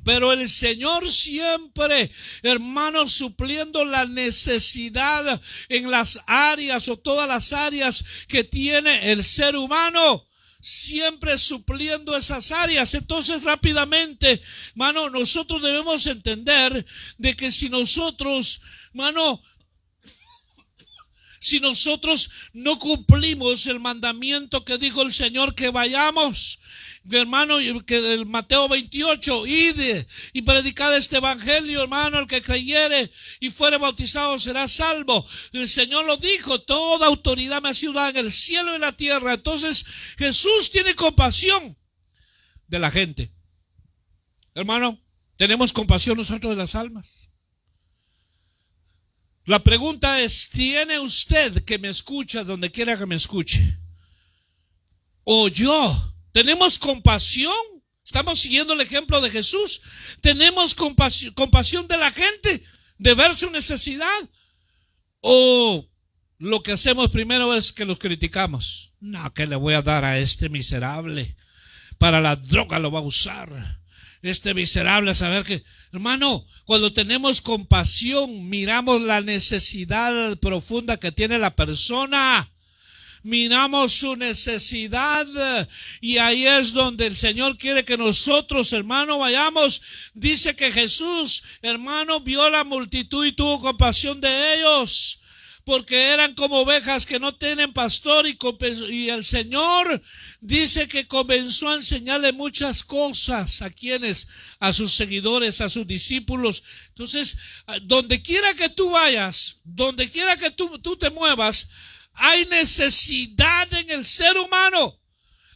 Pero el Señor siempre, hermanos, supliendo la necesidad en las áreas o todas las áreas que tiene el ser humano, siempre supliendo esas áreas. Entonces, rápidamente, hermano, nosotros debemos entender de que si nosotros, hermano, si nosotros no cumplimos el mandamiento que dijo el Señor que vayamos, hermano, que el Mateo 28, id y predicad este evangelio, hermano, el que creyere y fuere bautizado será salvo. El Señor lo dijo, toda autoridad me ha sido dada en el cielo y en la tierra. Entonces Jesús tiene compasión de la gente. Hermano, ¿tenemos compasión nosotros de las almas? La pregunta es, ¿tiene usted que me escucha donde quiera que me escuche? ¿O yo? ¿Tenemos compasión? ¿Estamos siguiendo el ejemplo de Jesús? ¿Tenemos compasión de la gente? ¿De ver su necesidad? ¿O lo que hacemos primero es que los criticamos? No, ¿qué le voy a dar a este miserable? Para la droga lo va a usar. Este miserable, a saber que, hermano, cuando tenemos compasión, miramos la necesidad profunda que tiene la persona. Miramos su necesidad y ahí es donde el Señor quiere que nosotros, hermano, vayamos. Dice que Jesús, hermano, vio la multitud y tuvo compasión de ellos, porque eran como ovejas que no tienen pastor, y el Señor dice que comenzó a enseñarle muchas cosas. ¿A quiénes? A sus seguidores, a sus discípulos. Entonces, donde quiera que tú vayas, donde quiera que tú te muevas, hay necesidad en el ser humano.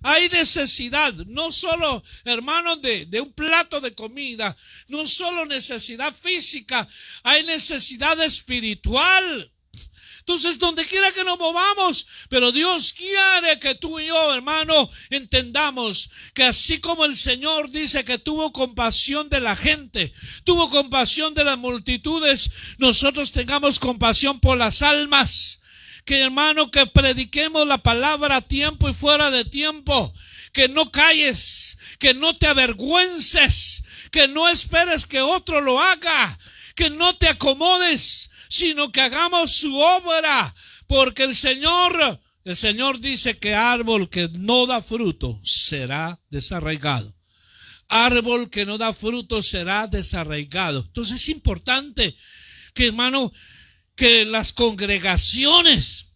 Hay necesidad, no solo, hermanos, de un plato de comida, no solo necesidad física, hay necesidad espiritual. Entonces, donde quiera que nos movamos, pero Dios quiere que tú y yo, hermano, entendamos que así como el Señor dice que tuvo compasión de la gente, tuvo compasión de las multitudes, nosotros tengamos compasión por las almas. Que, hermano, que prediquemos la palabra a tiempo y fuera de tiempo, que no calles, que no te avergüences, que no esperes que otro lo haga, que no te acomodes, sino que hagamos su obra, porque el Señor dice que árbol que no da fruto será desarraigado. Árbol que no da fruto será desarraigado. Entonces es importante que, hermano, que las congregaciones,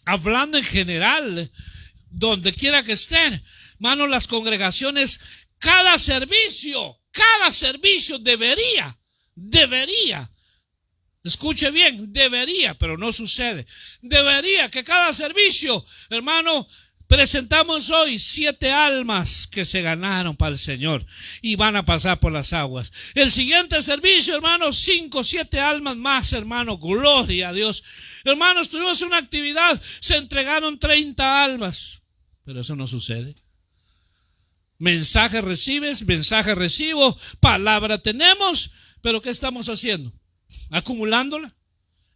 hablando en general, donde quiera que estén, hermano, las congregaciones, cada servicio debería, escuche bien, debería, pero no sucede, debería que cada servicio, hermano, presentamos hoy 7 almas que se ganaron para el Señor y van a pasar por las aguas. El siguiente servicio, hermano, 5, 7 almas más, hermano, gloria a Dios. Hermanos, tuvimos una actividad, se entregaron 30 almas, pero eso no sucede. Mensaje recibes, mensaje recibo, palabra tenemos, pero ¿qué estamos haciendo? Acumulándola.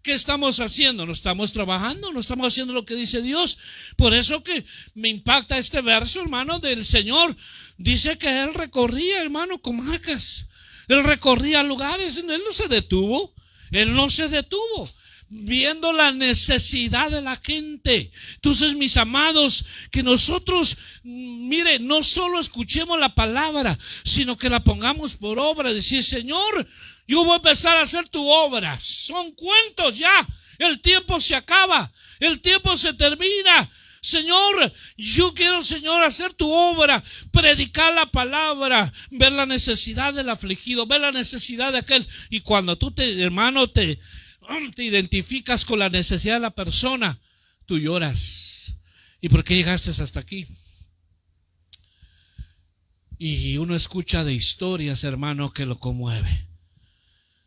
¿Qué estamos haciendo? No estamos trabajando, no estamos haciendo lo que dice Dios. Por eso que me impacta este verso, hermano, del Señor. Dice que Él recorría, hermano, comarcas. Él recorría lugares, Él no se detuvo. viendo la necesidad de la gente. Entonces, mis amados, que nosotros, mire, no solo escuchemos la palabra, sino que la pongamos por obra. Decir, Señor, yo voy a empezar a hacer tu obra. Son cuentos ya. El tiempo se acaba. El tiempo se termina. Señor, yo quiero, Señor, hacer tu obra, predicar la palabra, ver la necesidad del afligido, ver la necesidad de aquel. Y cuando tú, hermano, te identificas con la necesidad de la persona, tú lloras. ¿Y por qué llegaste hasta aquí? Y uno escucha de historias, hermano, que lo conmueve.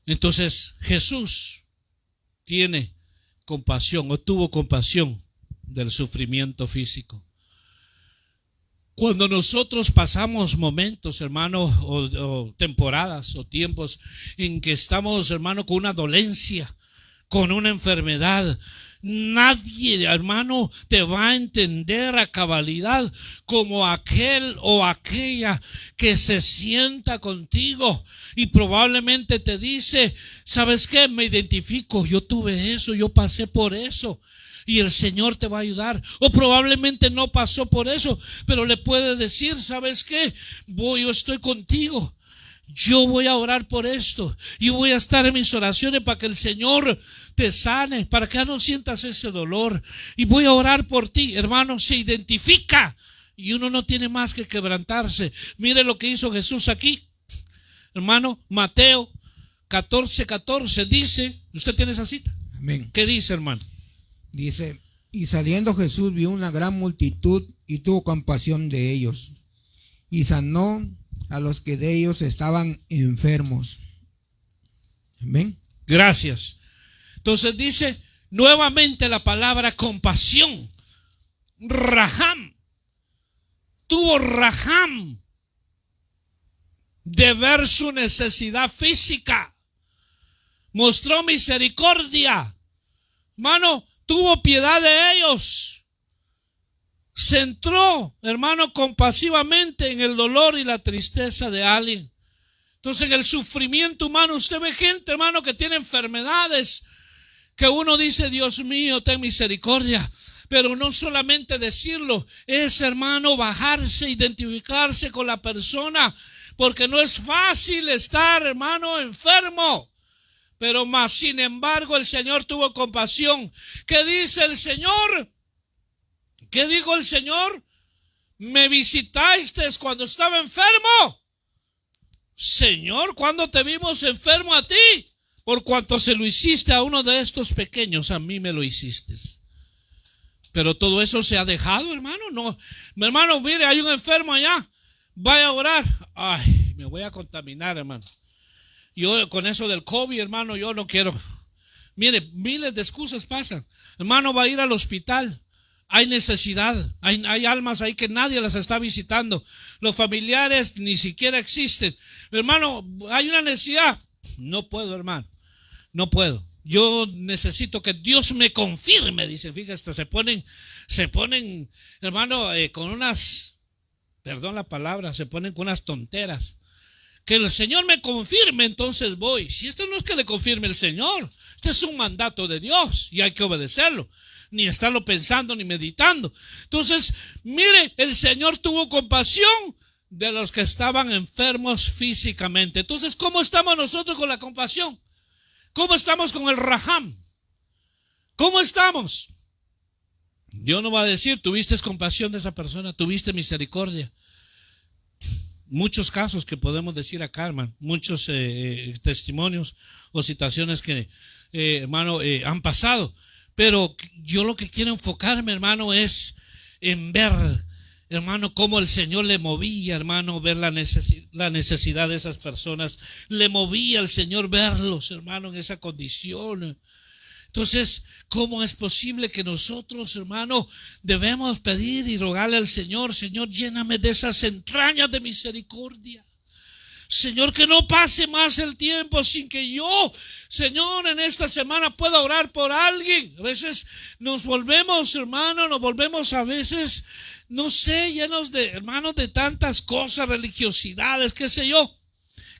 Entonces Jesús tiene compasión, o tuvo compasión del sufrimiento físico. Cuando nosotros pasamos momentos, hermano, o temporadas o tiempos en que estamos, hermano, con una dolencia, con una enfermedad, nadie, hermano, te va a entender a cabalidad como aquel o aquella que se sienta contigo y probablemente te dice, ¿sabes qué? Me identifico, yo tuve eso, yo pasé por eso. Y el Señor te va a ayudar. O probablemente no pasó por eso, pero le puede decir, ¿sabes qué? Yo estoy contigo. Yo voy a orar por esto. Yo voy a estar en mis oraciones para que el Señor te sane, para que ya no sientas ese dolor. Y voy a orar por ti. Hermano, se identifica. Y uno no tiene más que quebrantarse. Mire lo que hizo Jesús aquí. Hermano, Mateo 14:14 dice, ¿usted tiene esa cita? Amén. ¿Qué dice, hermano? Dice, y saliendo Jesús vio una gran multitud y tuvo compasión de ellos y sanó a los que de ellos estaban enfermos. Amén. Gracias. Entonces dice nuevamente la palabra compasión. Raham. Tuvo Raham de ver su necesidad física. Mostró misericordia. Hermano, tuvo piedad de ellos. Se entró, hermano, compasivamente en el dolor y la tristeza de alguien. Entonces, en el sufrimiento humano, usted ve gente, hermano, que tiene enfermedades, que uno dice, Dios mío, ten misericordia. Pero no solamente decirlo, es, hermano, bajarse, identificarse con la persona, porque no es fácil estar, hermano, enfermo. Pero más, sin embargo, el Señor tuvo compasión. ¿Qué dice el Señor? ¿Qué dijo el Señor? Me visitaste cuando estaba enfermo. Señor, ¿cuándo te vimos enfermo a ti? Por cuanto se lo hiciste a uno de estos pequeños, a mí me lo hiciste. Pero todo eso se ha dejado, hermano. No, mi hermano, mire, hay un enfermo allá. Vaya a orar. Ay, me voy a contaminar, hermano. Yo con eso del COVID, hermano, yo no quiero. Mire, miles de excusas pasan. Hermano, va a ir al hospital. Hay necesidad. Hay almas ahí que nadie las está visitando. Los familiares ni siquiera existen. Hermano, hay una necesidad. No puedo, hermano. No puedo. Yo necesito que Dios me confirme. Dicen, fíjate, se ponen, hermano, con unas, perdón la palabra, se ponen con unas tonteras. Que el Señor me confirme, entonces voy. Si esto no es que le confirme el Señor, este es un mandato de Dios y hay que obedecerlo, ni estarlo pensando ni meditando. Entonces, mire, el Señor tuvo compasión de los que estaban enfermos físicamente. Entonces, ¿cómo estamos nosotros con la compasión? ¿Cómo estamos con el Raham? ¿Cómo estamos? Dios no va a decir, tuviste compasión de esa persona, tuviste misericordia. Muchos casos que podemos decir acá, hermano, muchos testimonios o situaciones que, hermano, han pasado. Pero yo lo que quiero enfocarme, hermano, es en ver, hermano, cómo el Señor le movía, hermano, ver la necesidad de esas personas. Le movía al Señor verlos, hermano, en esa condición. Entonces, ¿cómo es posible que nosotros, hermano, debemos pedir y rogarle al Señor, Señor, lléname de esas entrañas de misericordia? Señor, que no pase más el tiempo sin que yo, Señor, en esta semana pueda orar por alguien. A veces nos volvemos, hermano, a veces, no sé, llenos de, hermanos, de tantas cosas, religiosidades, qué sé yo,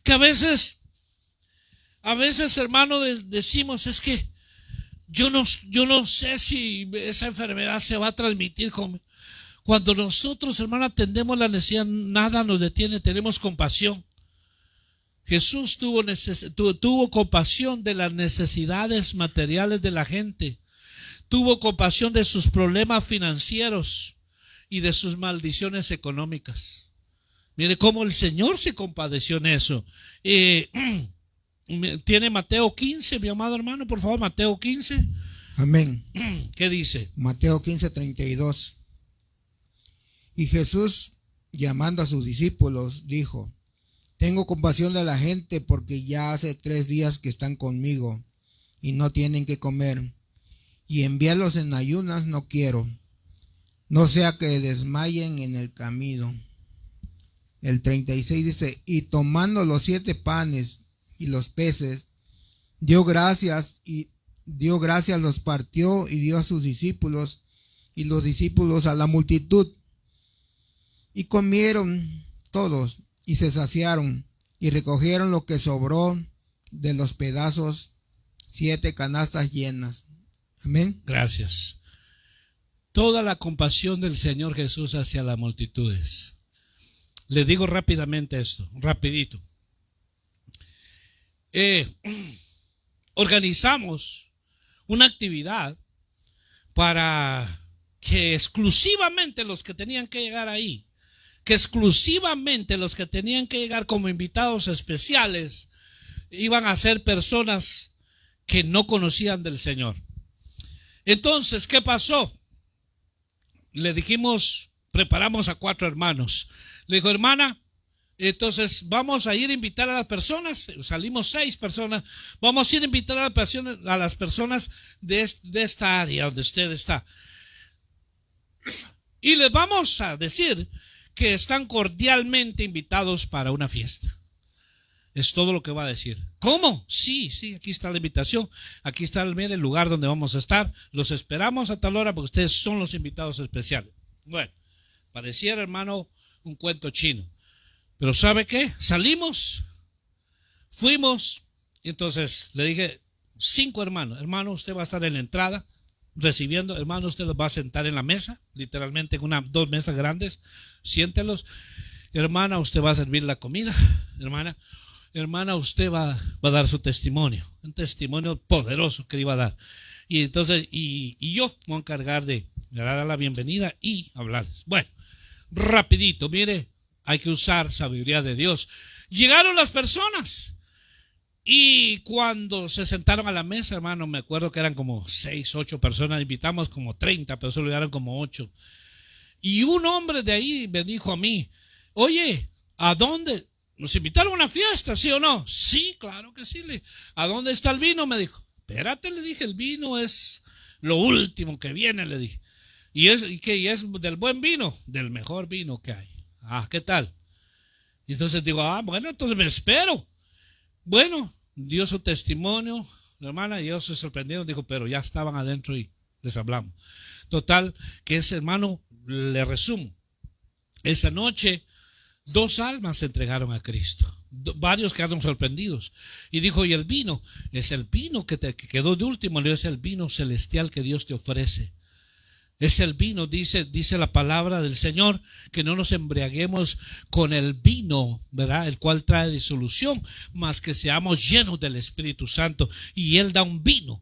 que a veces, hermano, decimos, es que Yo no sé si esa enfermedad se va a transmitir cuando nosotros, hermano, atendemos la necesidad, nada nos detiene, tenemos compasión. Jesús tuvo compasión de las necesidades materiales de la gente. Tuvo compasión de sus problemas financieros y de sus maldiciones económicas. Mire cómo el Señor se compadeció en eso. Tiene Mateo 15, mi amado hermano, por favor, Mateo 15. Amén. ¿Qué dice? Mateo 15:32. Y Jesús, llamando a sus discípulos, dijo: tengo compasión de la gente, porque ya hace 3 días que están conmigo y no tienen que comer, y enviarlos en ayunas no quiero, no sea que desmayen en el camino. El 36 dice: y tomando los 7 panes y los peces, dio gracias, los partió y dio a sus discípulos, y los discípulos a la multitud. Y comieron todos y se saciaron, y recogieron lo que sobró de los pedazos, 7 canastas llenas. Amén. Gracias. Toda la compasión del Señor Jesús hacia las multitudes. Le digo rápidamente esto, rapidito. Organizamos una actividad para que exclusivamente los que tenían que llegar ahí, como invitados especiales, iban a ser personas que no conocían del Señor. Entonces, ¿qué pasó? Le dijimos, preparamos a 4 hermanos. Le dijo: hermana, entonces vamos a ir a invitar a las personas. Salimos 6 personas. Vamos a ir a invitar a las personas de esta área donde usted está. Y les vamos a decir que están cordialmente invitados para una fiesta. Es todo lo que va a decir. ¿Cómo? Sí, aquí está la invitación. Aquí está el lugar donde vamos a estar. Los esperamos a tal hora porque ustedes son los invitados especiales. Bueno, pareciera, hermano, un cuento chino. Pero ¿sabe qué? Salimos, fuimos, y entonces le dije: 5 hermanos. Hermano, usted va a estar en la entrada recibiendo. Hermano, usted los va a sentar en la mesa, literalmente en 2 mesas grandes. Siéntelos. Hermana, usted va a servir la comida. Hermana, usted va a dar su testimonio, un testimonio poderoso que iba a dar. Y entonces, y yo me voy a encargar de dar la bienvenida y hablarles. Bueno, rapidito, mire, hay que usar sabiduría de Dios. Llegaron las personas y cuando se sentaron a la mesa, hermano, me acuerdo que eran como 6, 8 personas. Invitamos como 30 personas, llegaron como 8. Y un hombre de ahí me dijo a mí: oye, ¿a dónde? ¿Nos invitaron a una fiesta, sí o no? Sí, claro que sí. ¿A dónde está el vino? Me dijo. Espérate, le dije, el vino es lo último que viene, le dije. ¿Y es del buen vino? Del mejor vino que hay. Ah, ¿qué tal? Y entonces digo: bueno, entonces me espero. Bueno, dio su testimonio, la hermana, y ellos se sorprendieron. Dijo: pero ya estaban adentro y les hablamos. Total, que ese hermano, le resumo, esa noche 2 almas se entregaron a Cristo. Varios quedaron sorprendidos. Y dijo: y el vino, es el vino que quedó de último, es el vino celestial que Dios te ofrece. Es el vino, dice la palabra del Señor, que no nos embriaguemos con el vino, ¿verdad?, el cual trae disolución, mas que seamos llenos del Espíritu Santo. Y Él da un vino,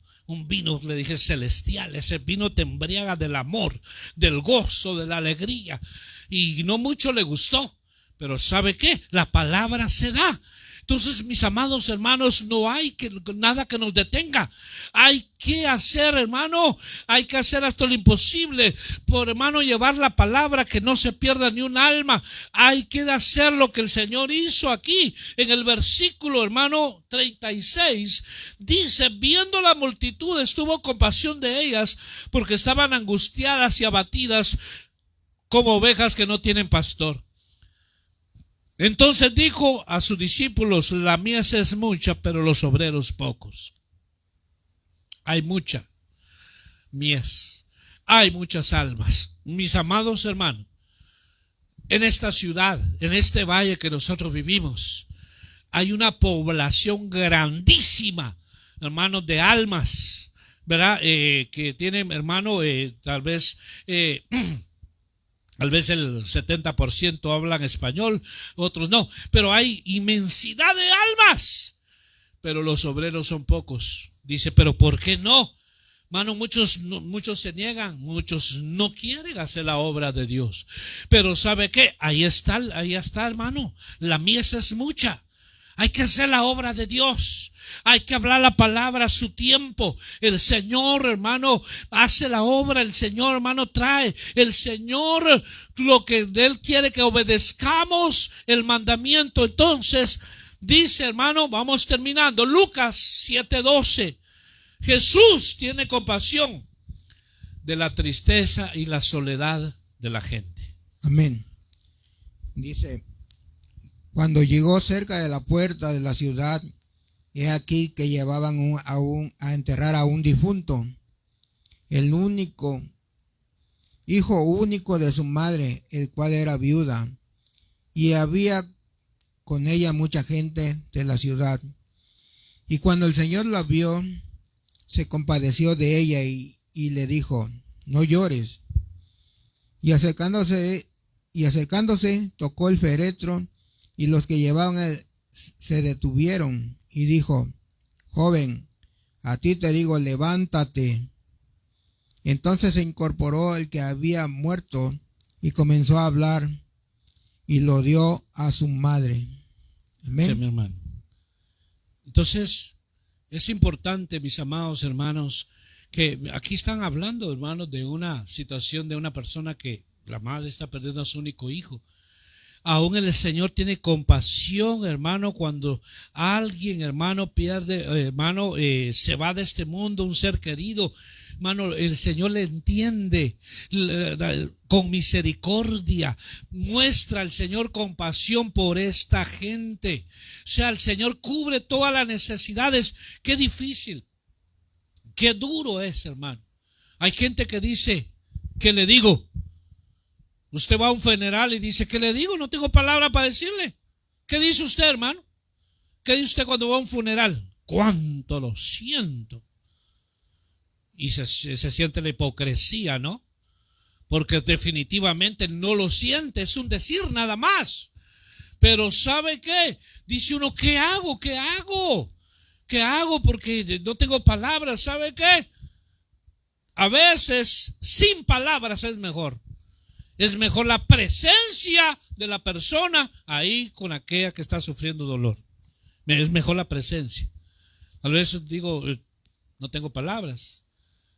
le dije, celestial. Ese vino te embriaga del amor, del gozo, de la alegría. Y no mucho le gustó, pero ¿sabe qué? La palabra se da. Entonces, mis amados hermanos, no hay nada que nos detenga. Hay que hacer, hermano, hay que hacer hasta lo imposible por, hermano, llevar la palabra, que no se pierda ni un alma. Hay que hacer lo que el Señor hizo aquí. En el versículo, hermano, 36, dice: viendo la multitud, tuvo compasión de ellas, porque estaban angustiadas y abatidas como ovejas que no tienen pastor. Entonces dijo a sus discípulos: la mies es mucha, pero los obreros pocos. Hay mucha mies, hay muchas almas. Mis amados hermanos, en esta ciudad, en este valle que nosotros vivimos, hay una población grandísima, hermanos, de almas ¿verdad? Que tienen, hermano, tal vez el 70% hablan español, otros no, pero hay inmensidad de almas, pero los obreros son pocos. Dice, pero ¿por qué no? Hermano, muchos se niegan, muchos no quieren hacer la obra de Dios. Pero ¿sabe qué? Ahí está, hermano. La mies es mucha. Hay que hacer la obra de Dios. Hay que hablar la palabra a su tiempo. El Señor, hermano, hace la obra. El Señor, hermano, trae. El Señor, lo que Él quiere que obedezcamos el mandamiento. Entonces, dice, hermano, vamos terminando. Lucas 7:12. Jesús tiene compasión de la tristeza y la soledad de la gente. Amén. Dice, cuando llegó cerca de la puerta de la ciudad, he aquí que llevaban a enterrar a un difunto, el hijo único de su madre, el cual era viuda, y había con ella mucha gente de la ciudad. Y cuando el Señor la vio, se compadeció de ella y le dijo, no llores. Y acercándose, tocó el féretro, y los que llevaban se detuvieron, y dijo, joven, a ti te digo, levántate. Entonces se incorporó el que había muerto y comenzó a hablar, y lo dio a su madre. Amén. Sí, mi hermano. Entonces, es importante, mis amados hermanos, que aquí están hablando, hermanos, de una situación de una persona que la madre está perdiendo a su único hijo. Aún el Señor tiene compasión, hermano, cuando alguien, hermano, pierde, hermano, se va de este mundo, un ser querido. Hermano, el Señor le entiende con misericordia. Muestra el Señor compasión por esta gente. O sea, el Señor cubre todas las necesidades. Qué difícil, qué duro es, hermano. Hay gente que dice, ¿qué le digo? Usted va a un funeral y dice, ¿qué le digo? No tengo palabra para decirle. ¿Qué dice usted, hermano? ¿Qué dice usted cuando va a un funeral? ¿Cuánto lo siento? Y se siente la hipocresía, ¿no? Porque definitivamente no lo siente, es un decir nada más. Pero ¿sabe qué? Dice uno, ¿qué hago? ¿Qué hago? ¿Qué hago? Porque no tengo palabras. ¿Sabe qué? A veces sin palabras es mejor. Es mejor la presencia de la persona ahí con aquella que está sufriendo dolor. Es mejor la presencia. A veces digo, no tengo palabras.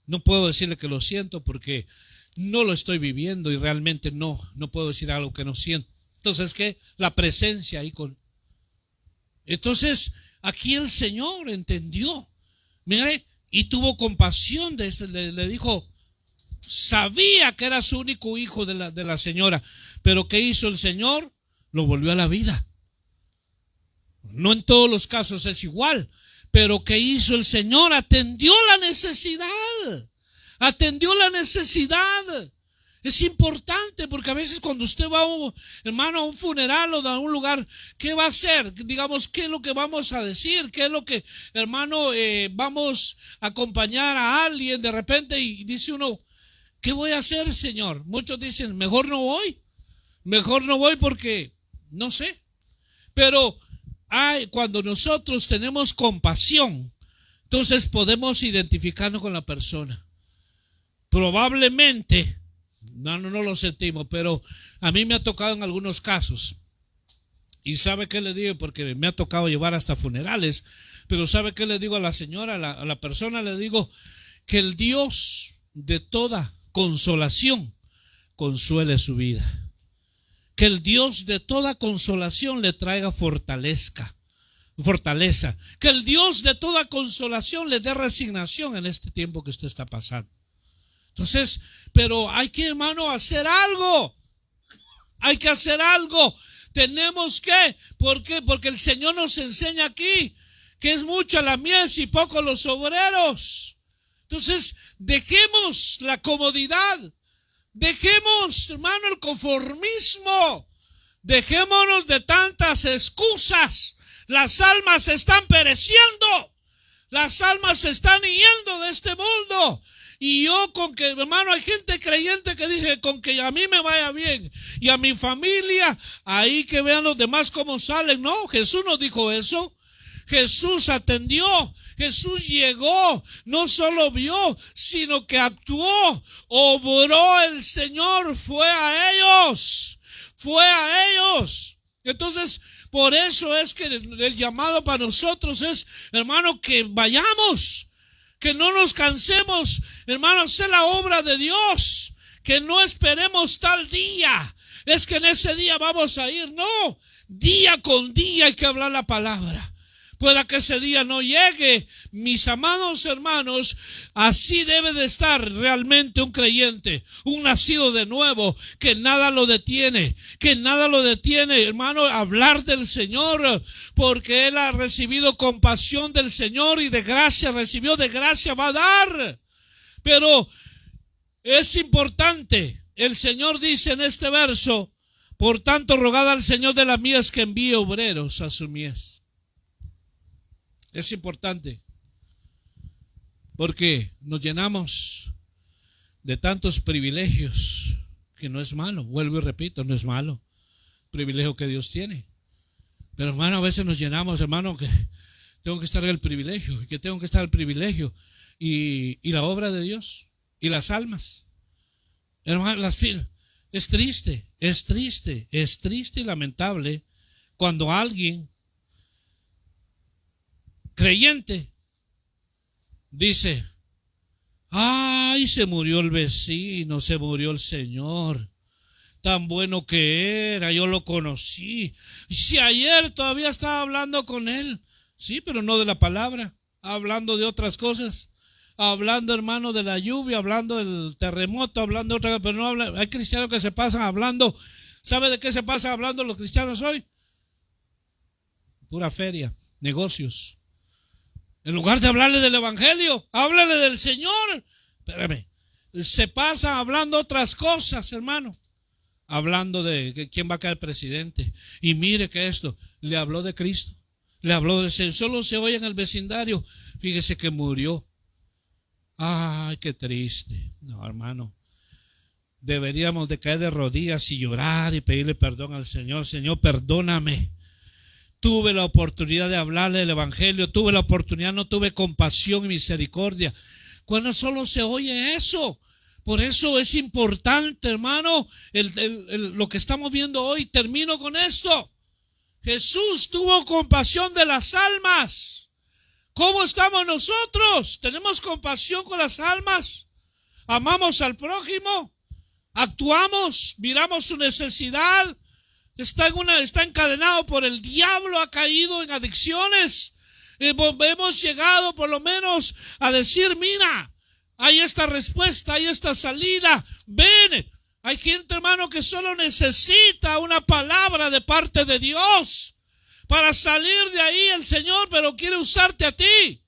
No puedo decirle que lo siento porque no lo estoy viviendo y realmente no puedo decir algo que no siento. Entonces, ¿qué? La presencia ahí con... Entonces, aquí el Señor entendió. Mire, y tuvo compasión de este. Le dijo, sabía que era su único hijo de la señora, pero ¿qué hizo el Señor? Lo volvió a la vida. No en todos los casos es igual, pero ¿qué hizo el Señor? Atendió la necesidad. Atendió la necesidad. Es importante porque a veces cuando usted va, hermano, a un funeral o a un lugar, ¿qué va a hacer? Digamos, ¿qué es lo que vamos a decir? ¿Qué es lo que, hermano, vamos a acompañar a alguien de repente y dice uno, ¿qué voy a hacer, Señor? Muchos dicen, mejor no voy porque no sé. Pero cuando nosotros tenemos compasión, entonces podemos identificarnos con la persona. Probablemente, no lo sentimos, pero a mí me ha tocado en algunos casos. Y ¿sabe qué le digo? Porque me ha tocado llevar hasta funerales. Pero ¿sabe qué le digo a la señora, a la persona? Le digo que el Dios de toda consolación consuele su vida. Que el Dios de toda consolación le traiga fortaleza. Que el Dios de toda consolación le dé resignación en este tiempo que usted está pasando. Entonces, pero hay que, hermano, hacer algo. Hay que hacer algo. Tenemos que, ¿por qué? Porque el Señor nos enseña aquí que es mucha la mies y pocos los obreros. Entonces, dejemos la comodidad. Dejemos, hermano, el conformismo. Dejémonos de tantas excusas. Las almas están pereciendo. Las almas se están yendo de este mundo. Y yo con que, hermano, hay gente creyente que dice con que a mí me vaya bien y a mi familia, ahí que vean los demás cómo salen. No, Jesús no dijo eso. Jesús atendió, Jesús llegó, no solo vio, sino que actuó, obró el Señor, fue a ellos. Entonces, por eso es que el llamado para nosotros es, hermano, que vayamos, que no nos cansemos, hermano, hacer la obra de Dios, que no esperemos tal día, es que en ese día vamos a ir, no, día con día hay que hablar la palabra. Pueda que ese día no llegue, mis amados hermanos, así debe de estar realmente un creyente, un nacido de nuevo, que nada lo detiene, hermano, hablar del Señor, porque él ha recibido compasión del Señor y de gracia, recibió de gracia, va a dar. Pero es importante, el Señor dice en este verso, por tanto rogad al Señor de la mies que envíe obreros a su mies. Es importante porque nos llenamos de tantos privilegios, que no es malo, vuelvo y repito, no es malo, privilegio que Dios tiene. Pero hermano, a veces nos llenamos, hermano, que tengo que estar en el privilegio, y que tengo que estar en el privilegio, y la obra de Dios, y las almas. Hermano, es triste y lamentable cuando alguien creyente dice, ay, se murió el vecino, se murió el señor, tan bueno que era, yo lo conocí, y si ayer todavía estaba hablando con él, sí, pero no de la palabra, hablando de otras cosas, hablando, hermano, de la lluvia, hablando del terremoto, hablando de otra cosa, pero no habla. Hay cristianos que se pasan hablando. ¿Sabe de qué se pasan hablando los cristianos hoy? Pura feria, negocios. En lugar de hablarle del evangelio, háblale del Señor. Espérame, se pasa hablando otras cosas, hermano. Hablando de quién va a caer presidente. Y mire que esto, le habló de Cristo, le habló del Señor. Solo se oye en el vecindario, fíjese que murió. Ay, qué triste. No, hermano, deberíamos de caer de rodillas y llorar y pedirle perdón al Señor. Señor, perdóname. Tuve la oportunidad de hablarle del evangelio, tuve la oportunidad, no tuve compasión y misericordia. Cuando solo se oye eso. Por eso es importante, hermano, lo que estamos viendo hoy. Termino con esto. Jesús tuvo compasión de las almas. ¿Cómo estamos nosotros? ¿Tenemos compasión con las almas? ¿Amamos al prójimo? ¿Actuamos? ¿Miramos su necesidad? Está encadenado por el diablo, ha caído en adicciones. Hemos llegado por lo menos a decir, mira, hay esta respuesta, hay esta salida, ven. Hay gente, hermano, que solo necesita una palabra de parte de Dios para salir de ahí. El Señor, pero quiere usarte a ti.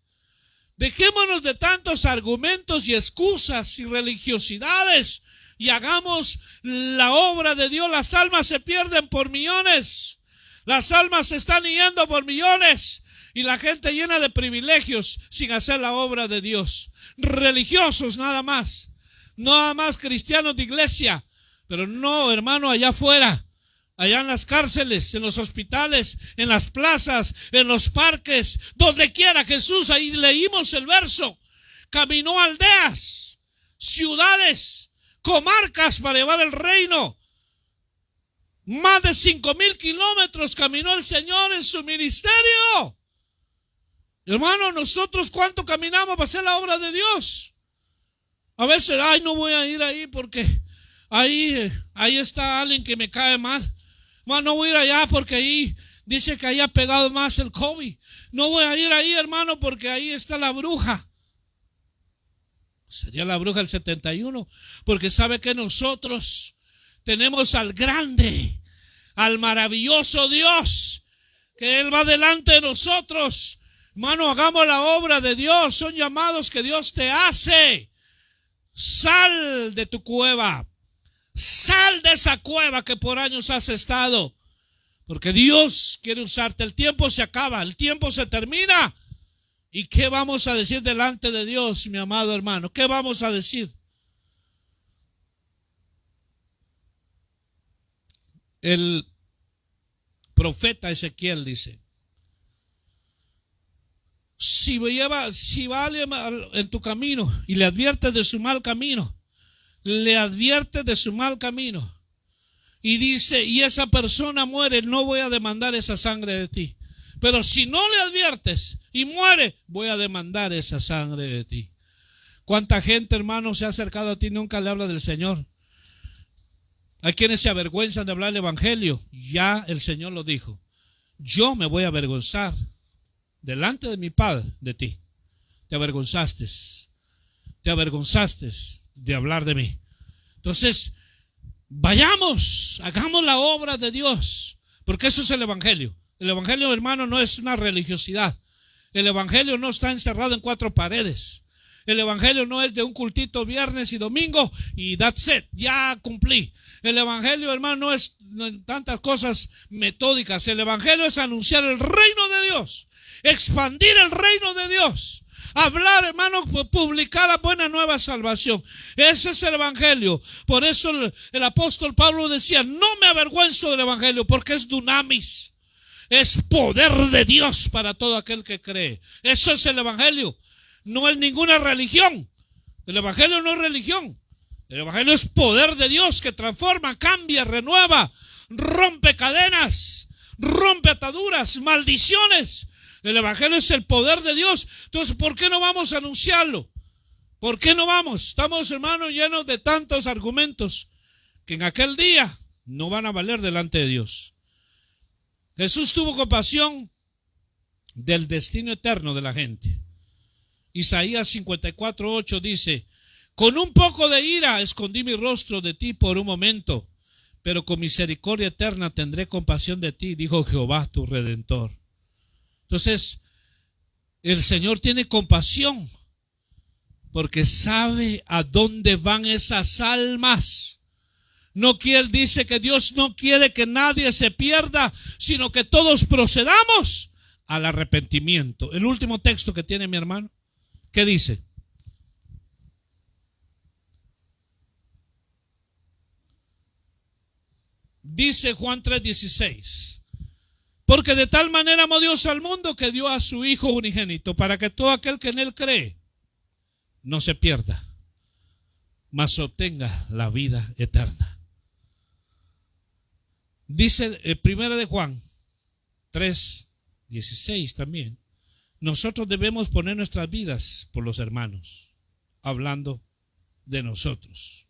Dejémonos de tantos argumentos y excusas y religiosidades y hagamos la obra de Dios. Las almas se pierden por millones. Las almas se están yendo por millones. Y la gente llena de privilegios sin hacer la obra de Dios. Religiosos nada más. Nada más cristianos de iglesia. Pero no, hermano, allá afuera. Allá en las cárceles, en los hospitales, en las plazas, en los parques, donde quiera. Jesús, ahí leímos el verso. Caminó aldeas, ciudades, comarcas para llevar el reino. Más de 5,000 kilómetros caminó el Señor en su ministerio. Hermano, nosotros ¿cuánto caminamos para hacer la obra de Dios? A veces, ay, no voy a ir ahí porque ahí está alguien que me cae mal. No voy a ir allá porque ahí dice que ahí ha pegado más el COVID. No voy a ir ahí, hermano, porque ahí está la bruja. Sería la bruja del 71, porque sabe que nosotros tenemos al grande, al maravilloso Dios, que Él va delante de nosotros. Hermano, hagamos la obra de Dios. Son llamados que Dios te hace. Sal de tu cueva. Sal de esa cueva que por años has estado. Porque Dios quiere usarte. El tiempo se acaba, el tiempo se termina. ¿Y qué vamos a decir delante de Dios, mi amado hermano? ¿Qué vamos a decir? El profeta Ezequiel dice: si va en tu camino y le adviertes de su mal camino, y dice, y esa persona muere, no voy a demandar esa sangre de ti. Pero si no le adviertes y muere, voy a demandar esa sangre de ti. ¿Cuánta gente, hermano, se ha acercado a ti y nunca le habla del Señor? Hay quienes se avergüenzan de hablar el evangelio. Ya el Señor lo dijo: yo me voy a avergonzar delante de mi Padre de ti. Te avergonzaste de hablar de mí. Entonces, vayamos, hagamos la obra de Dios, porque eso es el evangelio. El evangelio, hermano, no es una religiosidad. El evangelio no está encerrado en 4 paredes. El evangelio no es de un cultito viernes y domingo y that's it, ya cumplí. El evangelio, hermano, no es tantas cosas metódicas. El evangelio es anunciar el reino de Dios, expandir el reino de Dios, hablar, hermano, publicar la buena nueva salvación. Ese es el evangelio. Por eso el apóstol Pablo decía: no me avergüenzo del evangelio, porque es dunamis. Es poder de Dios para todo aquel que cree. Eso es el evangelio. No es ninguna religión. El evangelio no es religión. El evangelio es poder de Dios que transforma, cambia, renueva, rompe cadenas, rompe ataduras, maldiciones. El evangelio es el poder de Dios. Entonces, ¿por qué no vamos a anunciarlo? ¿Por qué no vamos? Estamos, hermanos, llenos de tantos argumentos que en aquel día no van a valer delante de Dios. Jesús tuvo compasión del destino eterno de la gente. Isaías 54:8 dice: con un poco de ira escondí mi rostro de ti por un momento, pero con misericordia eterna tendré compasión de ti, dijo Jehová tu Redentor. Entonces, el Señor tiene compasión porque sabe a dónde van esas almas. No quiere, dice que Dios no quiere que nadie se pierda, sino que todos procedamos al arrepentimiento. El último texto que tiene mi hermano, ¿qué dice? Dice Juan 3:16: porque de tal manera amó Dios al mundo que dio a su Hijo unigénito, para que todo aquel que en él cree no se pierda, mas obtenga la vida eterna. Dice el 1 de Juan 3:16 también: nosotros debemos poner nuestras vidas por los hermanos, hablando de nosotros.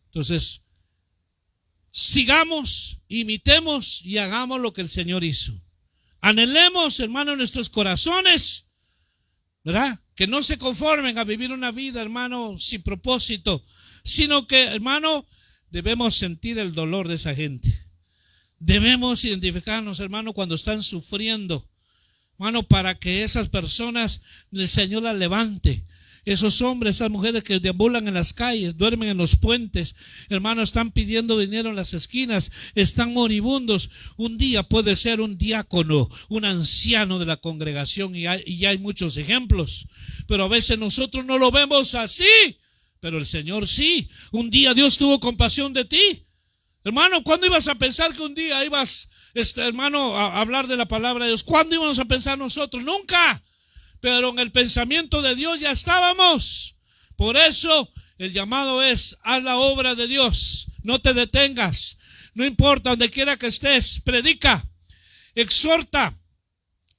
Entonces, sigamos, imitemos y hagamos lo que el Señor hizo. Anhelemos, hermano, en nuestros corazones, ¿verdad?, que no se conformen a vivir una vida, hermano, sin propósito, sino que, hermano, debemos sentir el dolor de esa gente. Debemos identificarnos, hermano, cuando están sufriendo, hermano, para que esas personas el Señor las levante. Esos hombres, esas mujeres que deambulan en las calles, duermen en los puentes, hermano, están pidiendo dinero en las esquinas, están moribundos. Un día puede ser un diácono, un anciano de la congregación, y hay muchos ejemplos, pero a veces nosotros no lo vemos así, pero el Señor sí. Un día Dios tuvo compasión de ti. Hermano, ¿cuándo ibas a pensar que un día ibas, hermano, a hablar de la palabra de Dios? ¿Cuándo íbamos a pensar nosotros? Nunca. Pero en el pensamiento de Dios ya estábamos. Por eso el llamado es: haz la obra de Dios, no te detengas, no importa donde quiera que estés, predica, exhorta,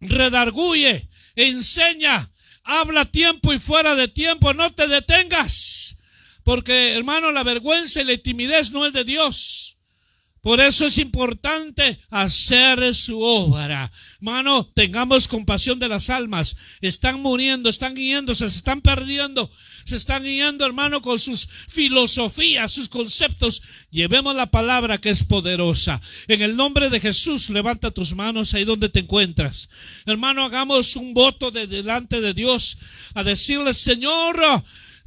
redarguye, enseña, habla a tiempo y fuera de tiempo, no te detengas, porque, hermano, la vergüenza y la timidez no es de Dios. Por eso es importante hacer su obra. Hermano, tengamos compasión de las almas. Están muriendo, están guiándose, se están perdiendo, se están guiando, hermano, con sus filosofías, sus conceptos. Llevemos la palabra que es poderosa. En el nombre de Jesús, levanta tus manos ahí donde te encuentras. Hermano, hagamos un voto delante de Dios, a decirle: Señor,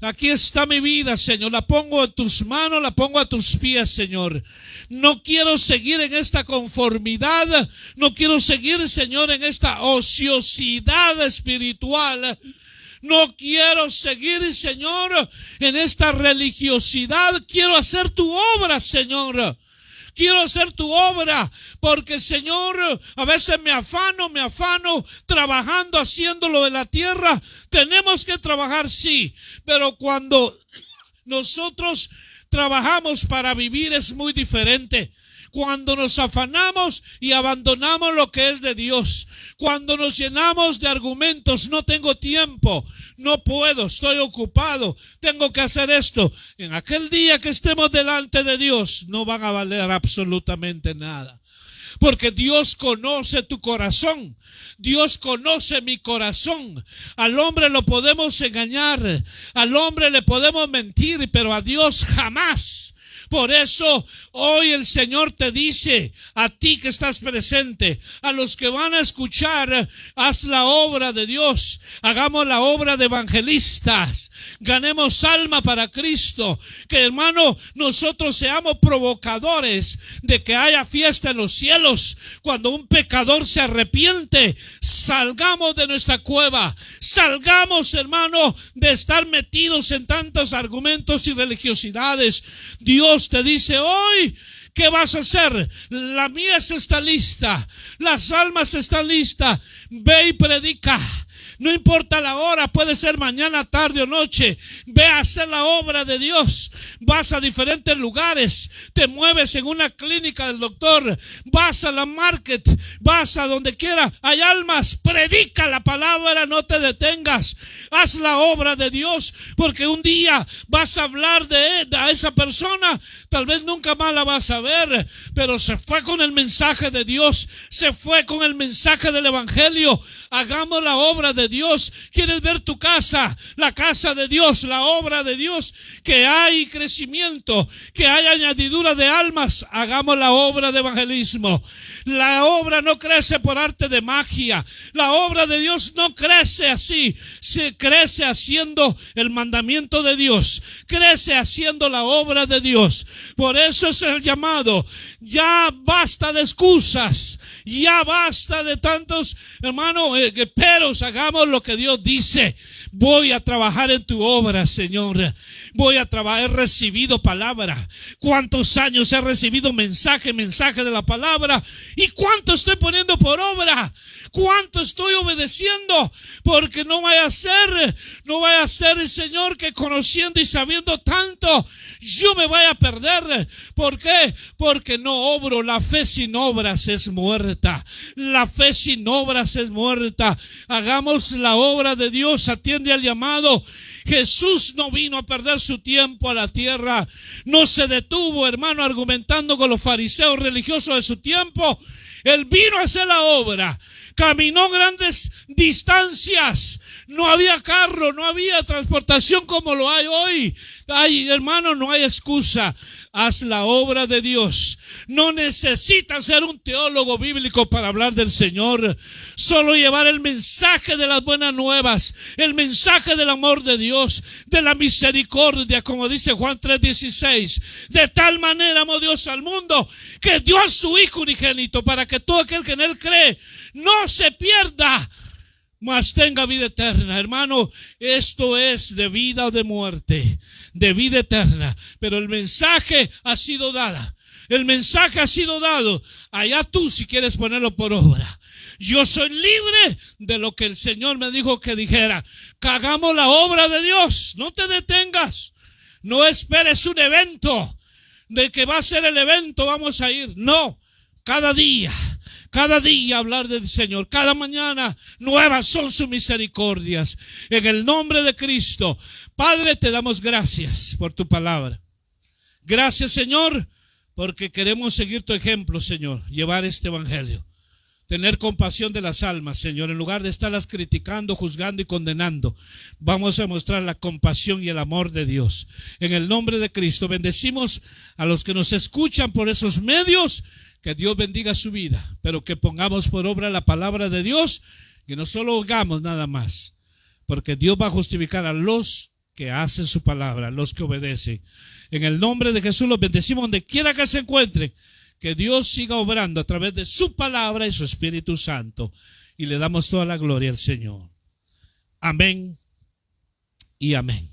Aquí está mi vida, Señor. La pongo en tus manos, la pongo a tus pies, Señor. No quiero seguir en esta conformidad. No quiero seguir, Señor, en esta ociosidad espiritual. No quiero seguir, Señor, en esta religiosidad. Quiero hacer tu obra, Señor. Quiero hacer tu obra, porque, Señor, a veces me afano trabajando, haciendo lo de la tierra. Tenemos que trabajar, sí, pero cuando nosotros trabajamos para vivir es muy diferente. Cuando nos afanamos y abandonamos lo que es de Dios, cuando nos llenamos de argumentos, no tengo tiempo, no puedo, estoy ocupado, tengo que hacer esto. En aquel día que estemos delante de Dios, no van a valer absolutamente nada. Porque Dios conoce tu corazón. Dios conoce mi corazón. Al hombre lo podemos engañar, al hombre le podemos mentir, pero a Dios jamás. Por eso hoy el Señor te dice a ti que estás presente, a los que van a escuchar, haz la obra de Dios, hagamos la obra de evangelistas. Ganemos alma para Cristo. Que, hermano, nosotros seamos provocadores de que haya fiesta en los cielos. Cuando un pecador se arrepiente, salgamos de nuestra cueva. Salgamos, hermano, de estar metidos en tantos argumentos y religiosidades. Dios te dice hoy, ¿qué vas a hacer? La mies está lista. Las almas están listas. Ve y predica. No importa la hora, puede ser mañana, tarde o noche. Ve a hacer la obra de Dios. Vas a diferentes lugares, te mueves en una clínica del doctor, vas a la market, vas a donde quiera. Hay almas, predica la palabra, no te detengas. Haz la obra de Dios, porque un día vas a hablar de él, a esa persona. Tal vez nunca más la vas a ver, pero se fue con el mensaje de Dios, se fue con el mensaje del evangelio. Hagamos la obra de Dios. ¿Quieres ver tu casa? La casa de Dios, la obra de Dios. Que hay crecimiento, que hay añadidura de almas. Hagamos la obra de evangelismo. La obra no crece por arte de magia. La obra de Dios no crece así. Se crece haciendo el mandamiento de Dios. Crece haciendo la obra de Dios. Por eso es el llamado. Ya basta de excusas. Ya basta de tantos, hermano, peros. Hagamos lo que Dios dice. Voy a trabajar en tu obra, Señor. Voy a trabajar. He recibido palabra. ¿Cuántos años he recibido mensaje de la palabra? ¿Y cuánto estoy poniendo por obra? ¿Cuánto estoy obedeciendo? Porque no vaya a ser, Señor, que conociendo y sabiendo tanto, yo me vaya a perder. ¿Por qué? Porque no obro. La fe sin obras es muerta. La fe sin obras es muerta. Hagamos la obra de Dios. Atiende al llamado. Jesús no vino a perder su tiempo a la tierra. No se detuvo, hermano, argumentando con los fariseos religiosos de su tiempo. Él vino a hacer la obra. Caminó grandes distancias. No había carro, no había transportación como lo hay hoy. Ay, hermano, no hay excusa. Haz la obra de Dios. No necesitas ser un teólogo bíblico para hablar del Señor. Solo llevar el mensaje de las buenas nuevas, el mensaje del amor de Dios, de la misericordia, como dice Juan 3:16. De tal manera amó Dios al mundo que dio a su Hijo unigénito, para que todo aquel que en él cree no se pierda, mas tenga vida eterna. Hermano, esto es de vida o de muerte, de vida eterna. Pero el mensaje ha sido dado. El mensaje ha sido dado. Allá tú si quieres ponerlo por obra. Yo soy libre de lo que el Señor me dijo que dijera. Que hagamos la obra de Dios. No te detengas. No esperes un evento. De que va a ser el evento, vamos a ir. No. Cada día hablar del Señor. Cada mañana nuevas son sus misericordias. En el nombre de Cristo. Padre, te damos gracias por tu palabra. Gracias, Señor, porque queremos seguir tu ejemplo, Señor. Llevar este evangelio. Tener compasión de las almas, Señor. En lugar de estarlas criticando, juzgando y condenando, vamos a mostrar la compasión y el amor de Dios. En el nombre de Cristo, bendecimos a los que nos escuchan por esos medios. Que Dios bendiga su vida, pero que pongamos por obra la palabra de Dios, que no solo oigamos nada más, porque Dios va a justificar a los que hacen su palabra, los que obedecen. En el nombre de Jesús los bendecimos donde quiera que se encuentren. Que Dios siga obrando a través de su palabra y su Espíritu Santo. Y le damos toda la gloria al Señor. Amén y amén.